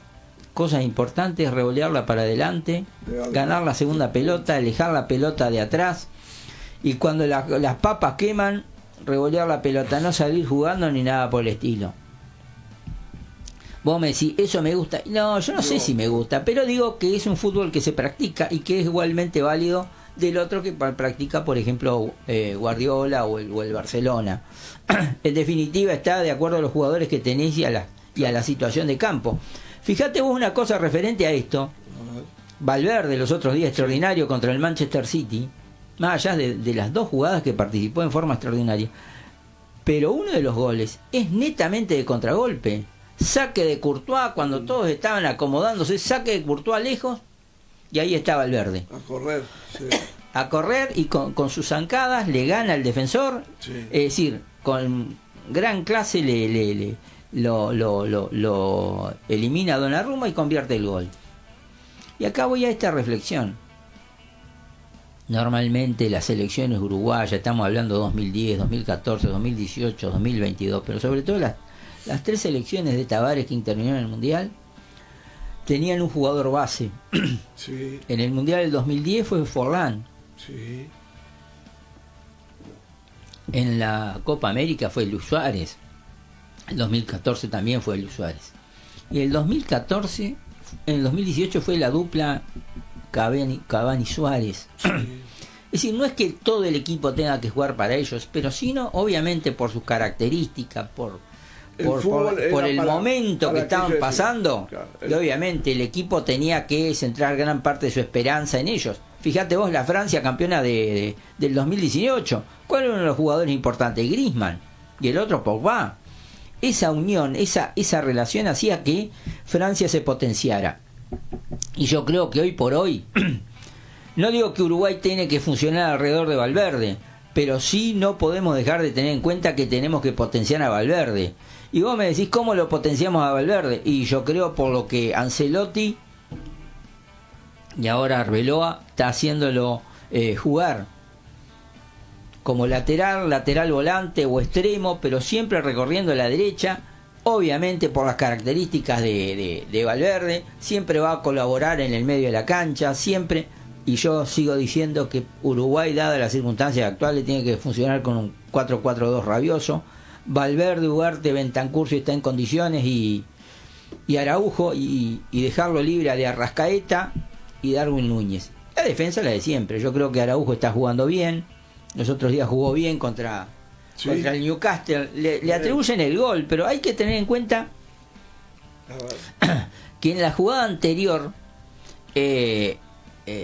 cosas importantes, revolearla para adelante, ganar la segunda pelota, alejar la pelota de atrás, y cuando las papas queman, revolear la pelota, no salir jugando ni nada por el estilo. Vos me decís, ¿eso me gusta? No, yo no sé si me gusta, pero digo que es un fútbol que se practica y que es igualmente válido del otro que practica, por ejemplo, Guardiola o el Barcelona. En definitiva, está de acuerdo a los jugadores que tenés y a la situación de campo. Fíjate vos una cosa referente a esto. Valverde los otros días extraordinario contra el Manchester City, más allá de las dos jugadas que participó en forma extraordinaria, pero uno de los goles es netamente de contragolpe. Saque de Courtois cuando todos estaban acomodándose, saque de Courtois lejos, y ahí está Valverde.
A correr, sí.
A correr, y con sus zancadas le gana al defensor,
Sí.
es decir, con gran clase lo elimina a Donnarumma y convierte el gol. Y acá voy a esta reflexión. Normalmente las selecciones uruguayas, estamos hablando 2010, 2014, 2018, 2022, pero sobre todo las tres selecciones de Tavares que intervinieron en el Mundial, tenían un jugador base.
Sí.
En el Mundial del 2010 fue Forlán.
Sí.
En la Copa América fue Luis Suárez. El 2014 también fue Luis Suárez. Y el 2014, en el 2018 fue la dupla Cavani-Suárez.
Sí.
Es decir, no es que todo el equipo tenga que jugar para ellos, pero sino, obviamente, por sus características, por el momento que estaban pasando,
claro,
y obviamente el equipo tenía que centrar gran parte de su esperanza en ellos. Fíjate vos, la Francia campeona del 2018, ¿cuál era uno de los jugadores importantes? Griezmann, y el otro Pogba. Esa unión, esa relación hacía que Francia se potenciara. Y yo creo que hoy por hoy, no digo que Uruguay tiene que funcionar alrededor de Valverde, pero sí no podemos dejar de tener en cuenta que tenemos que potenciar a Valverde. Y vos me decís, ¿cómo lo potenciamos a Valverde? Y yo creo por lo que Ancelotti y ahora Arbeloa está haciéndolo jugar como lateral volante o extremo, pero siempre recorriendo la derecha. Obviamente por las características de Valverde, siempre va a colaborar en el medio de la cancha, siempre. Y yo sigo diciendo que Uruguay, dadas las circunstancias actuales, tiene que funcionar con un 4-4-2 rabioso. Valverde, Ugarte, Bentancur si está en condiciones, y Araujo, y dejarlo libre a de Arrascaeta y Darwin Núñez. La defensa es la de siempre. Yo creo que Araujo está jugando bien. Los otros días jugó bien contra el Newcastle. Le atribuyen el gol, pero hay que tener en cuenta que en la jugada anterior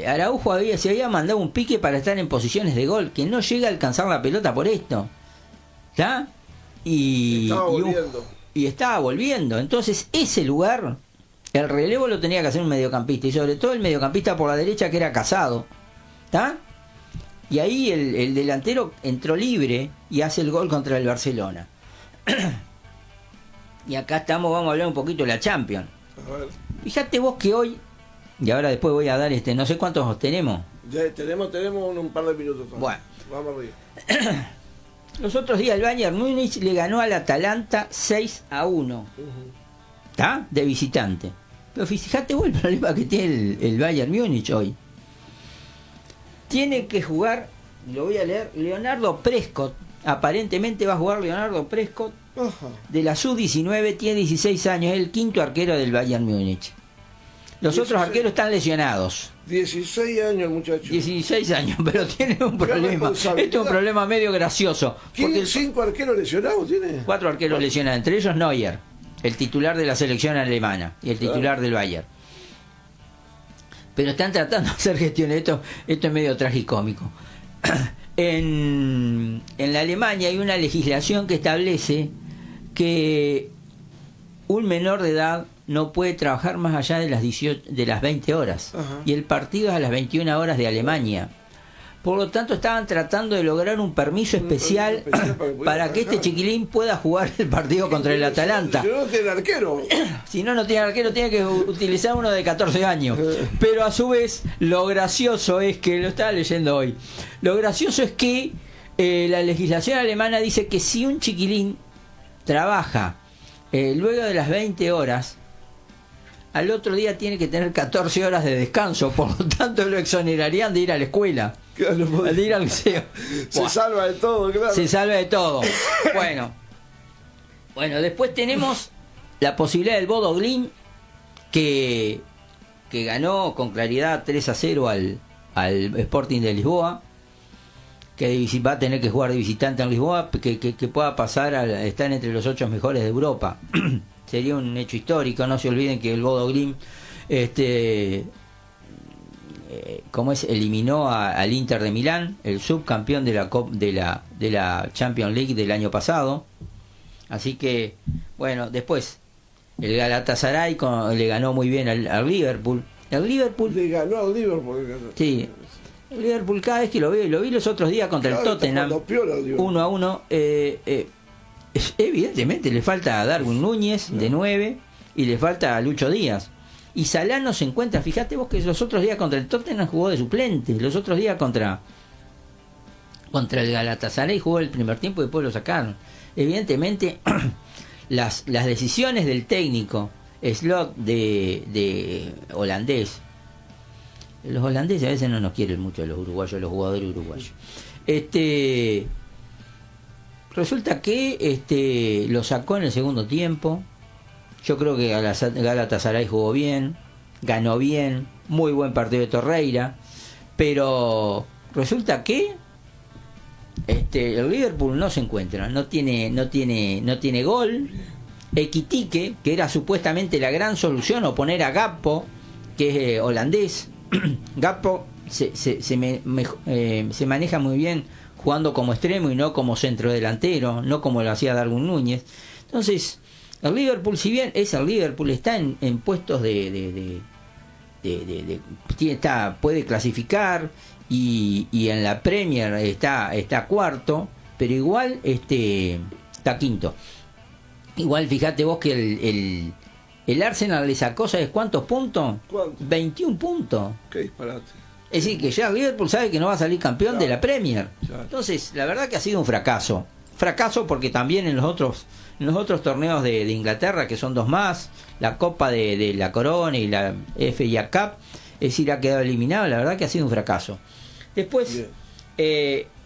Araujo se había mandado un pique para estar en posiciones de gol, que no llega a alcanzar la pelota por esto. ¿Está? Y estaba volviendo. Entonces ese lugar, el relevo lo tenía que hacer un mediocampista, y sobre todo el mediocampista por la derecha, que era Casado. ¿Está? Y ahí el delantero entró libre y hace el gol contra el Barcelona. Y acá vamos a hablar un poquito de la Champions. Fíjate vos que hoy, y ahora después voy a dar no sé cuántos tenemos.
Ya tenemos un par de minutos.
Bueno,
vamos arriba.
Los otros días el Bayern Múnich le ganó al Atalanta 6-1. ¿Está? De visitante. Pero fíjate vos el problema que tiene el Bayern Múnich hoy. Tiene que jugar, lo voy a leer, Leonardo Prescott. Aparentemente va a jugar Leonardo Prescott.
Ajá.
De la Sub-19, tiene 16 años, es el quinto arquero del Bayern Múnich. Los 16. Otros arqueros están lesionados.
16 años, muchachos.
16 años, pero tiene un problema. Esto es un problema medio gracioso.
¿Tiene 5 arqueros lesionados? ¿Tiene?
4 arqueros lesionados, entre ellos Neuer, el titular de la selección alemana y el titular del Bayern. Pero están tratando de hacer gestiones. Esto es medio tragicómico. En la Alemania hay una legislación que establece que un menor de edad no puede trabajar más allá de las 20 horas. Ajá. Y el partido es a las 21 horas de Alemania. Por lo tanto, estaban tratando de lograr un permiso especial para que este chiquilín pueda jugar el partido contra el Atalanta.
Si no tiene arquero.
Si no tiene arquero, tiene que utilizar uno de 14 años. Pero a su vez, lo gracioso es que, lo estaba leyendo hoy, lo gracioso es que la legislación alemana dice que si un chiquilín trabaja luego de las 20 horas, al otro día tiene que tener 14 horas de descanso, por lo tanto lo exonerarían de ir a la escuela, de ir al liceo.
Se salva de todo, claro.
Se salva de todo. Bueno, después tenemos la posibilidad del Bodo Glimt, que ganó con claridad 3-0 al Sporting de Lisboa, que va a tener que jugar de visitante en Lisboa, que pueda pasar a estar entre los 8 mejores de Europa. Sería un hecho histórico. No se olviden que el Bodo Glimt eliminó al Inter de Milán, el subcampeón de la Champions League del año pasado. Así que, bueno, después el Galatasaray le ganó muy bien al Liverpool. El Liverpool
le ganó al Liverpool.
Sí. El Liverpool, cada vez que lo vi los otros días contra el Tottenham, 1-1. Evidentemente le falta a Darwin Núñez, de 9, y le falta a Lucho Díaz. Y Salah no se encuentra. Fíjate vos que los otros días contra el Tottenham jugó de suplente. Los otros días contra el Galatasaray jugó el primer tiempo y después lo sacaron. Evidentemente las decisiones del técnico Slot de holandés. Los holandeses a veces no nos quieren mucho, los uruguayos, los jugadores uruguayos. Resulta que lo sacó en el segundo tiempo. Yo creo que Galatasaray jugó bien, ganó bien, muy buen partido de Torreira, pero resulta que el Liverpool no se encuentra, no tiene gol. Equitique, que era supuestamente la gran solución, o poner a Gakpo, que es holandés. Gakpo se maneja muy bien jugando como extremo y no como centrodelantero, no como lo hacía Darwin Núñez. Entonces, el Liverpool, si bien es el Liverpool, está en puestos puede clasificar, y en la Premier está cuarto, pero igual está quinto. Igual fíjate vos que el Arsenal le sacó, ¿sabes cuántos puntos?
¿Cuánto?
21 puntos.
Qué disparate.
Es decir, que ya el Liverpool sabe que no va a salir campeón, claro, de la Premier.
Claro.
Entonces, la verdad que ha sido un fracaso. Fracaso porque también en los otros torneos de Inglaterra, que son 2 más, la Copa de la Corona y la FA Cup, es decir, ha quedado eliminado. La verdad que ha sido un fracaso. Después,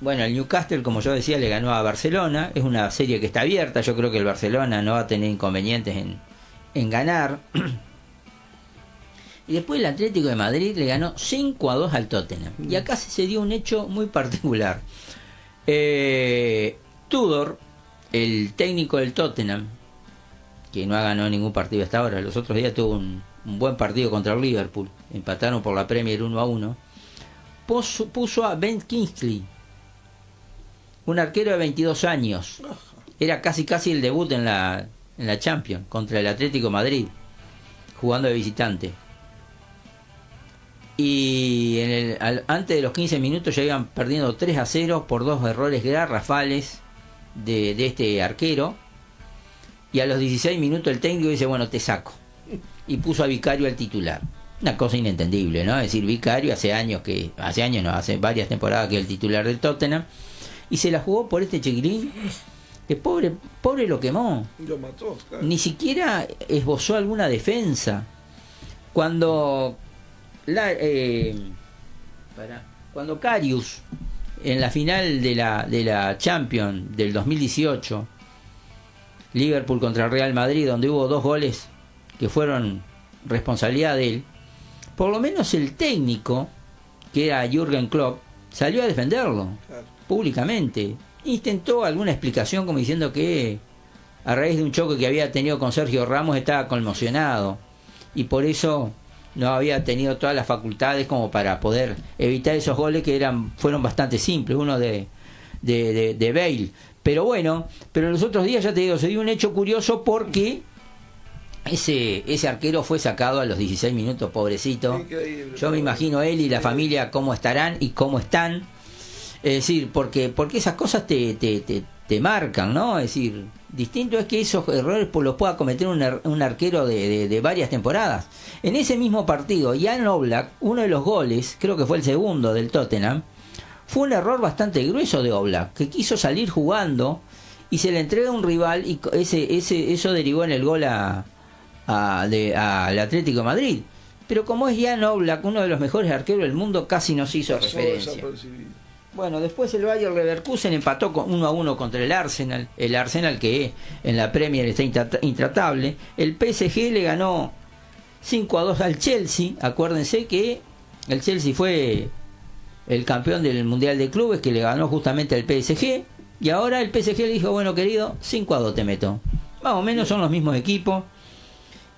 bueno, el Newcastle, como yo decía, le ganó a Barcelona. Es una serie que está abierta. Yo creo que el Barcelona no va a tener inconvenientes en ganar. Y después el Atlético de Madrid le ganó 5-2 al Tottenham. Y acá se dio un hecho muy particular. Tudor, el técnico del Tottenham, que no ha ganado ningún partido hasta ahora, los otros días tuvo un buen partido contra el Liverpool, empataron por la Premier 1-1, puso a Ben Kingsley, un arquero de 22 años. Era casi el debut en la Champions contra el Atlético de Madrid, jugando de visitante. Y antes de los 15 minutos ya iban perdiendo 3-0 por 2 errores garrafales de este arquero. Y a los 16 minutos el técnico dice: bueno, te saco. Y puso a Vicario al titular. Una cosa inentendible, ¿no? Es decir, Vicario hace varias temporadas que es el titular del Tottenham. Y se la jugó por este chiquilín, que pobre lo quemó.
Lo mató, claro.
Ni siquiera esbozó alguna defensa. Cuando Karius, en la final de la Champions del 2018, Liverpool contra el Real Madrid, donde hubo 2 goles que fueron responsabilidad de él, por lo menos el técnico, que era Jürgen Klopp, salió a defenderlo, claro, públicamente. Intentó alguna explicación como diciendo que a raíz de un choque que había tenido con Sergio Ramos estaba conmocionado y por eso no había tenido todas las facultades como para poder evitar esos goles que fueron bastante simples, uno de Bale. Pero bueno, los otros días, ya te digo, se dio un hecho curioso porque ese arquero fue sacado a los 16 minutos, pobrecito.
Increíble.
Yo me imagino él y la familia cómo estarán y cómo están. Es decir, porque esas cosas te marcan, ¿no? Es decir, distinto es que esos errores los pueda cometer un arquero de varias temporadas. En ese mismo partido, Jan Oblak, uno de los goles, creo que fue el segundo del Tottenham, fue un error bastante grueso de Oblak, que quiso salir jugando y se le entrega a un rival y eso derivó en el gol a al Atlético de Madrid. Pero como es Jan Oblak, uno de los mejores arqueros del mundo, casi no se hizo referencia. Bueno, después el Bayer Leverkusen empató 1-1 contra el Arsenal que en la Premier está intratable. El PSG le ganó 5-2 al Chelsea. Acuérdense que el Chelsea fue el campeón del Mundial de Clubes, que le ganó justamente al PSG, y ahora el PSG le dijo, bueno querido, 5-2 te meto. Más o menos son los mismos equipos.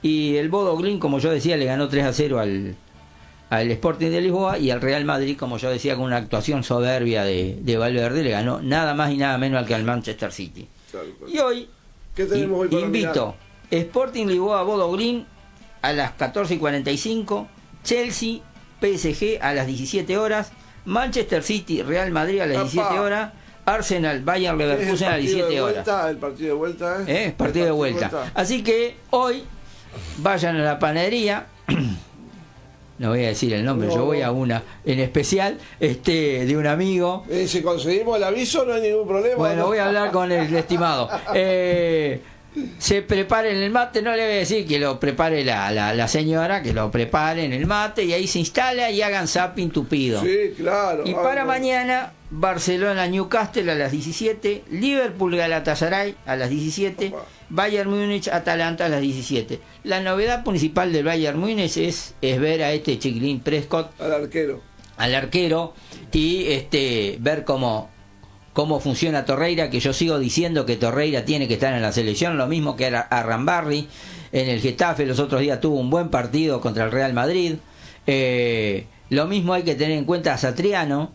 Y el Bodo Glimt, como yo decía, le ganó 3-0 al Sporting de Lisboa, y al Real Madrid, como yo decía, con una actuación soberbia de Valverde, le ganó nada más y nada menos al que al Manchester City. Y hoy,
¿qué tenemos hoy para
invito mirar? Sporting Lisboa Bodo Glimt a las 14:45, Chelsea PSG a las 17 horas, Manchester City Real Madrid a las 17 horas, Arsenal Bayer Leverkusen a las 17 horas.
El partido de vuelta,
partido de vuelta. Así que hoy vayan a la panadería. No voy a decir el nombre, yo voy a una en especial de un amigo.
Si conseguimos el aviso no hay ningún problema.
Bueno, voy a hablar con el estimado. Se preparen el mate, no le voy a decir que lo prepare la señora, que lo preparen el mate, y ahí se instala y hagan zapping tupido.
Sí, claro.
Y para mañana, Barcelona Newcastle a las 17, Liverpool Galatasaray a las 17, Bayern Múnich Atalanta a las 17. La novedad principal del Bayern Múnich es ver a este chiquilín Prescott, al arquero, y ver cómo funciona Torreira, que yo sigo diciendo que Torreira tiene que estar en la selección, lo mismo que a Rambarri en el Getafe. Los otros días tuvo un buen partido contra el Real Madrid. Lo mismo hay que tener en cuenta a Satriano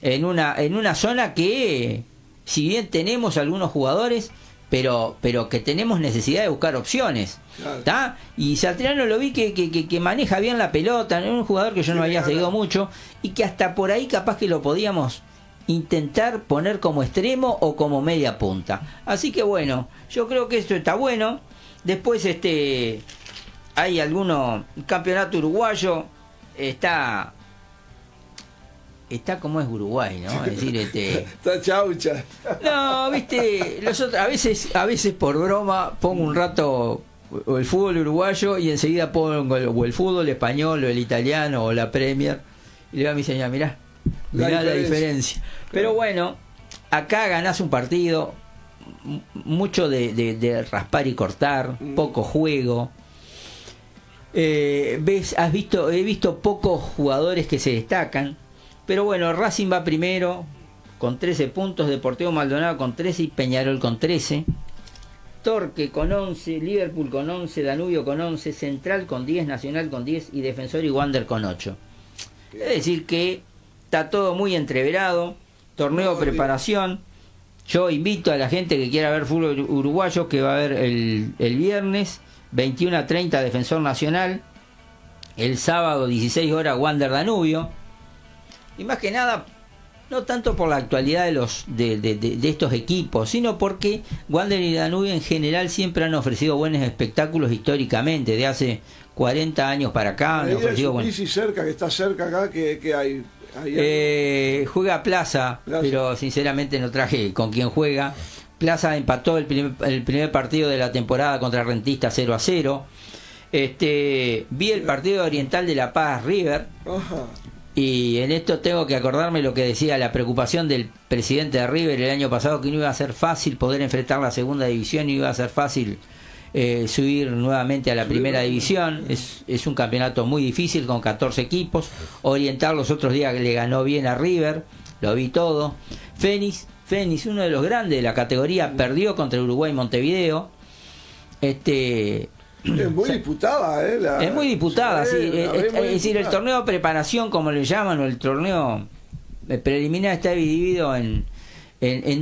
en una zona que, si bien tenemos algunos jugadores, pero que tenemos necesidad de buscar opciones, ¿tá? Y Satriano lo vi que maneja bien la pelota, es un jugador que yo no había seguido mucho, y que hasta por ahí capaz que lo podíamos intentar poner como extremo o como media punta. Así que bueno, yo creo que esto está bueno. Después hay alguno campeonato uruguayo, está como es Uruguay, ¿no? Es decir,
está chaucha.
No, viste, a veces por broma pongo un rato o el fútbol uruguayo y enseguida pongo o el fútbol español o el italiano o la Premier, y le digo a mi señora, mirá la diferencia. Pero bueno, acá ganás un partido, mucho de raspar y cortar, poco juego. He visto pocos jugadores que se destacan, pero bueno, Racing va primero con 13 puntos, Deportivo Maldonado con 13 y Peñarol con 13, Torque con 11, Liverpool con 11, Danubio con 11, Central con 10, Nacional con 10 y Defensor y Wander con 8. Es decir que está todo muy entreverado, torneo de preparación. Yo invito a la gente que quiera ver fútbol uruguayo, que va a ver el viernes 21:30 Defensor Nacional, el sábado 16 horas Wander Danubio. Y más que nada, no tanto por la actualidad de estos equipos, sino porque Wander y Danubio en general siempre han ofrecido buenos espectáculos históricamente, de hace 40 años para acá. Han ofrecido
cerca, que está cerca acá, que hay.
Juega Plaza, pero sinceramente no traje con quién juega. Plaza empató el primer partido de la temporada contra Rentista 0-0. Vi el partido Oriental de La Paz River. Ajá. Y en esto tengo que acordarme lo que decía la preocupación del presidente de River el año pasado, que no iba a ser fácil poder enfrentar la segunda división, y iba a ser fácil subir nuevamente a la primera división. Es un campeonato muy difícil con 14 equipos. Oriental los otros días le ganó bien a River, lo vi todo. Fénix, uno de los grandes de la categoría, perdió contra Uruguay Montevideo.
Es muy disputada,
es muy disputada, sí. Es decir, el torneo de preparación, como le llaman, o el torneo preliminar, está dividido en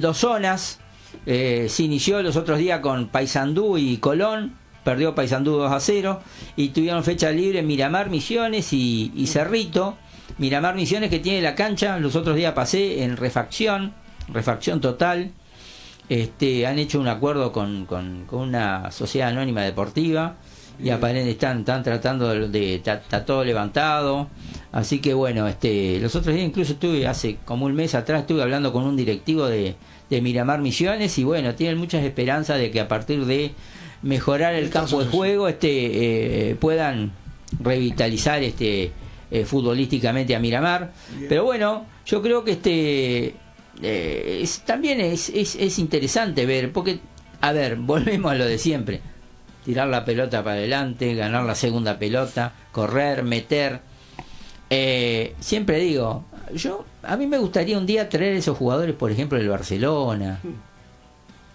2 zonas. Se inició los otros días con Paysandú y Colón, perdió Paysandú 2-0, y tuvieron fecha libre Miramar, Misiones y Cerrito. Miramar, Misiones, que tiene la cancha, los otros días pasé en refacción total. Han hecho un acuerdo con una sociedad anónima deportiva, y aparentemente están tratando está todo levantado. Así que bueno, los otros días incluso hace como un mes atrás estuve hablando con un directivo de Miramar Misiones, y bueno, tienen muchas esperanzas de que a partir de mejorar el campo de juego, puedan revitalizar futbolísticamente a Miramar.
Bien.
Pero bueno, yo creo que también es interesante ver, porque, a ver, volvemos a lo de siempre: tirar la pelota para adelante, ganar la segunda pelota, correr, meter. Siempre digo, a mí me gustaría un día traer esos jugadores, por ejemplo, del Barcelona,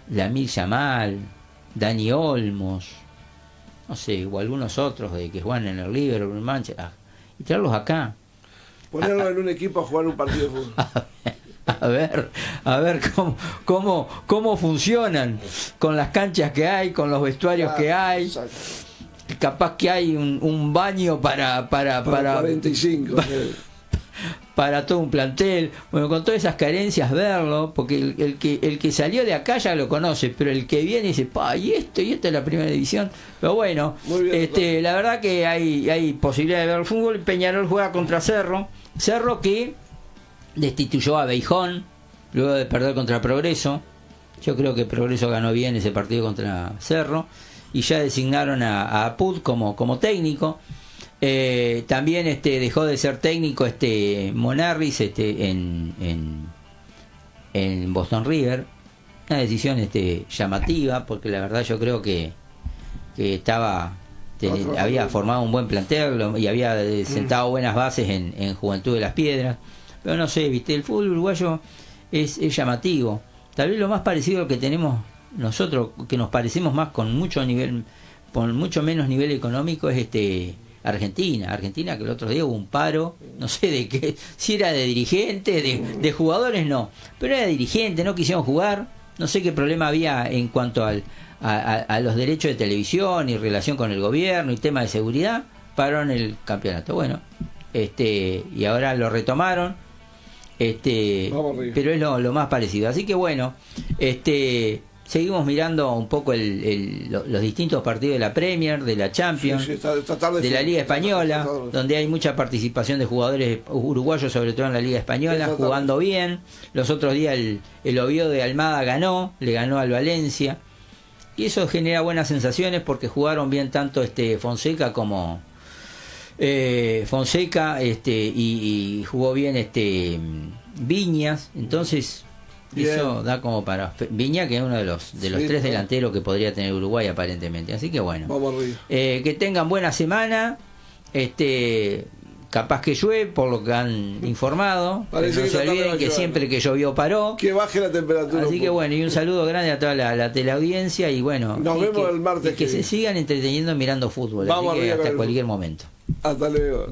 Lamine Yamal, Dani Olmos, no sé, o algunos otros de que juegan en el Liverpool, Manchester, y traerlos acá.
Ponerlo en un equipo a jugar un partido de fútbol.
A ver cómo funcionan con las canchas que hay, con los vestuarios que hay.
Exacto.
Capaz que hay un baño para
45.
para todo un plantel. Bueno, con todas esas carencias, verlo, porque el que salió de acá ya lo conoce, pero el que viene dice, y esta es la primera división. Pero bueno, bien, la verdad que hay posibilidad de ver el fútbol. Peñarol juega contra Cerro que destituyó a Beijón luego de perder contra Progreso. Yo creo que Progreso ganó bien ese partido contra Cerro, y ya designaron a Apud como técnico. También dejó de ser técnico Monarris en Boston River. Una decisión llamativa, porque la verdad yo creo que había formado un buen plantel y había sentado buenas bases en Juventud de las Piedras. Pero no sé, viste, el fútbol uruguayo es llamativo. Tal vez lo más parecido a lo que tenemos nosotros, que nos parecemos más con mucho menos nivel económico, es Argentina, que el otro día hubo un paro, no sé de qué, si era de dirigentes, de jugadores no, pero era de dirigentes, no quisieron jugar, no sé qué problema había en cuanto a los derechos de televisión y relación con el gobierno y tema de seguridad, pararon el campeonato. Bueno, y ahora lo retomaron, pero es lo más parecido. Así que bueno, seguimos mirando un poco los distintos partidos de la Premier, de la Champions, de la Liga Española, donde hay mucha participación de jugadores uruguayos, sobre todo en la Liga Española, jugando bien. Los otros días el Oviedo de Almada le ganó al Valencia, y eso genera buenas sensaciones porque jugaron bien tanto Fonseca como y jugó bien Viñas. Entonces bien, eso da como para Viña, que es uno de los tres delanteros que podría tener Uruguay aparentemente. Así que bueno, que tengan buena semana. Capaz que llueve, por lo que han informado. No se olviden que siempre que llovió paró.
Que baje la temperatura.
Así que bueno, y un saludo grande a toda la teleaudiencia, y bueno,
nos vemos el martes.
Y que se sigan entreteniendo mirando fútbol. Así que hasta cualquier momento.
Hasta luego.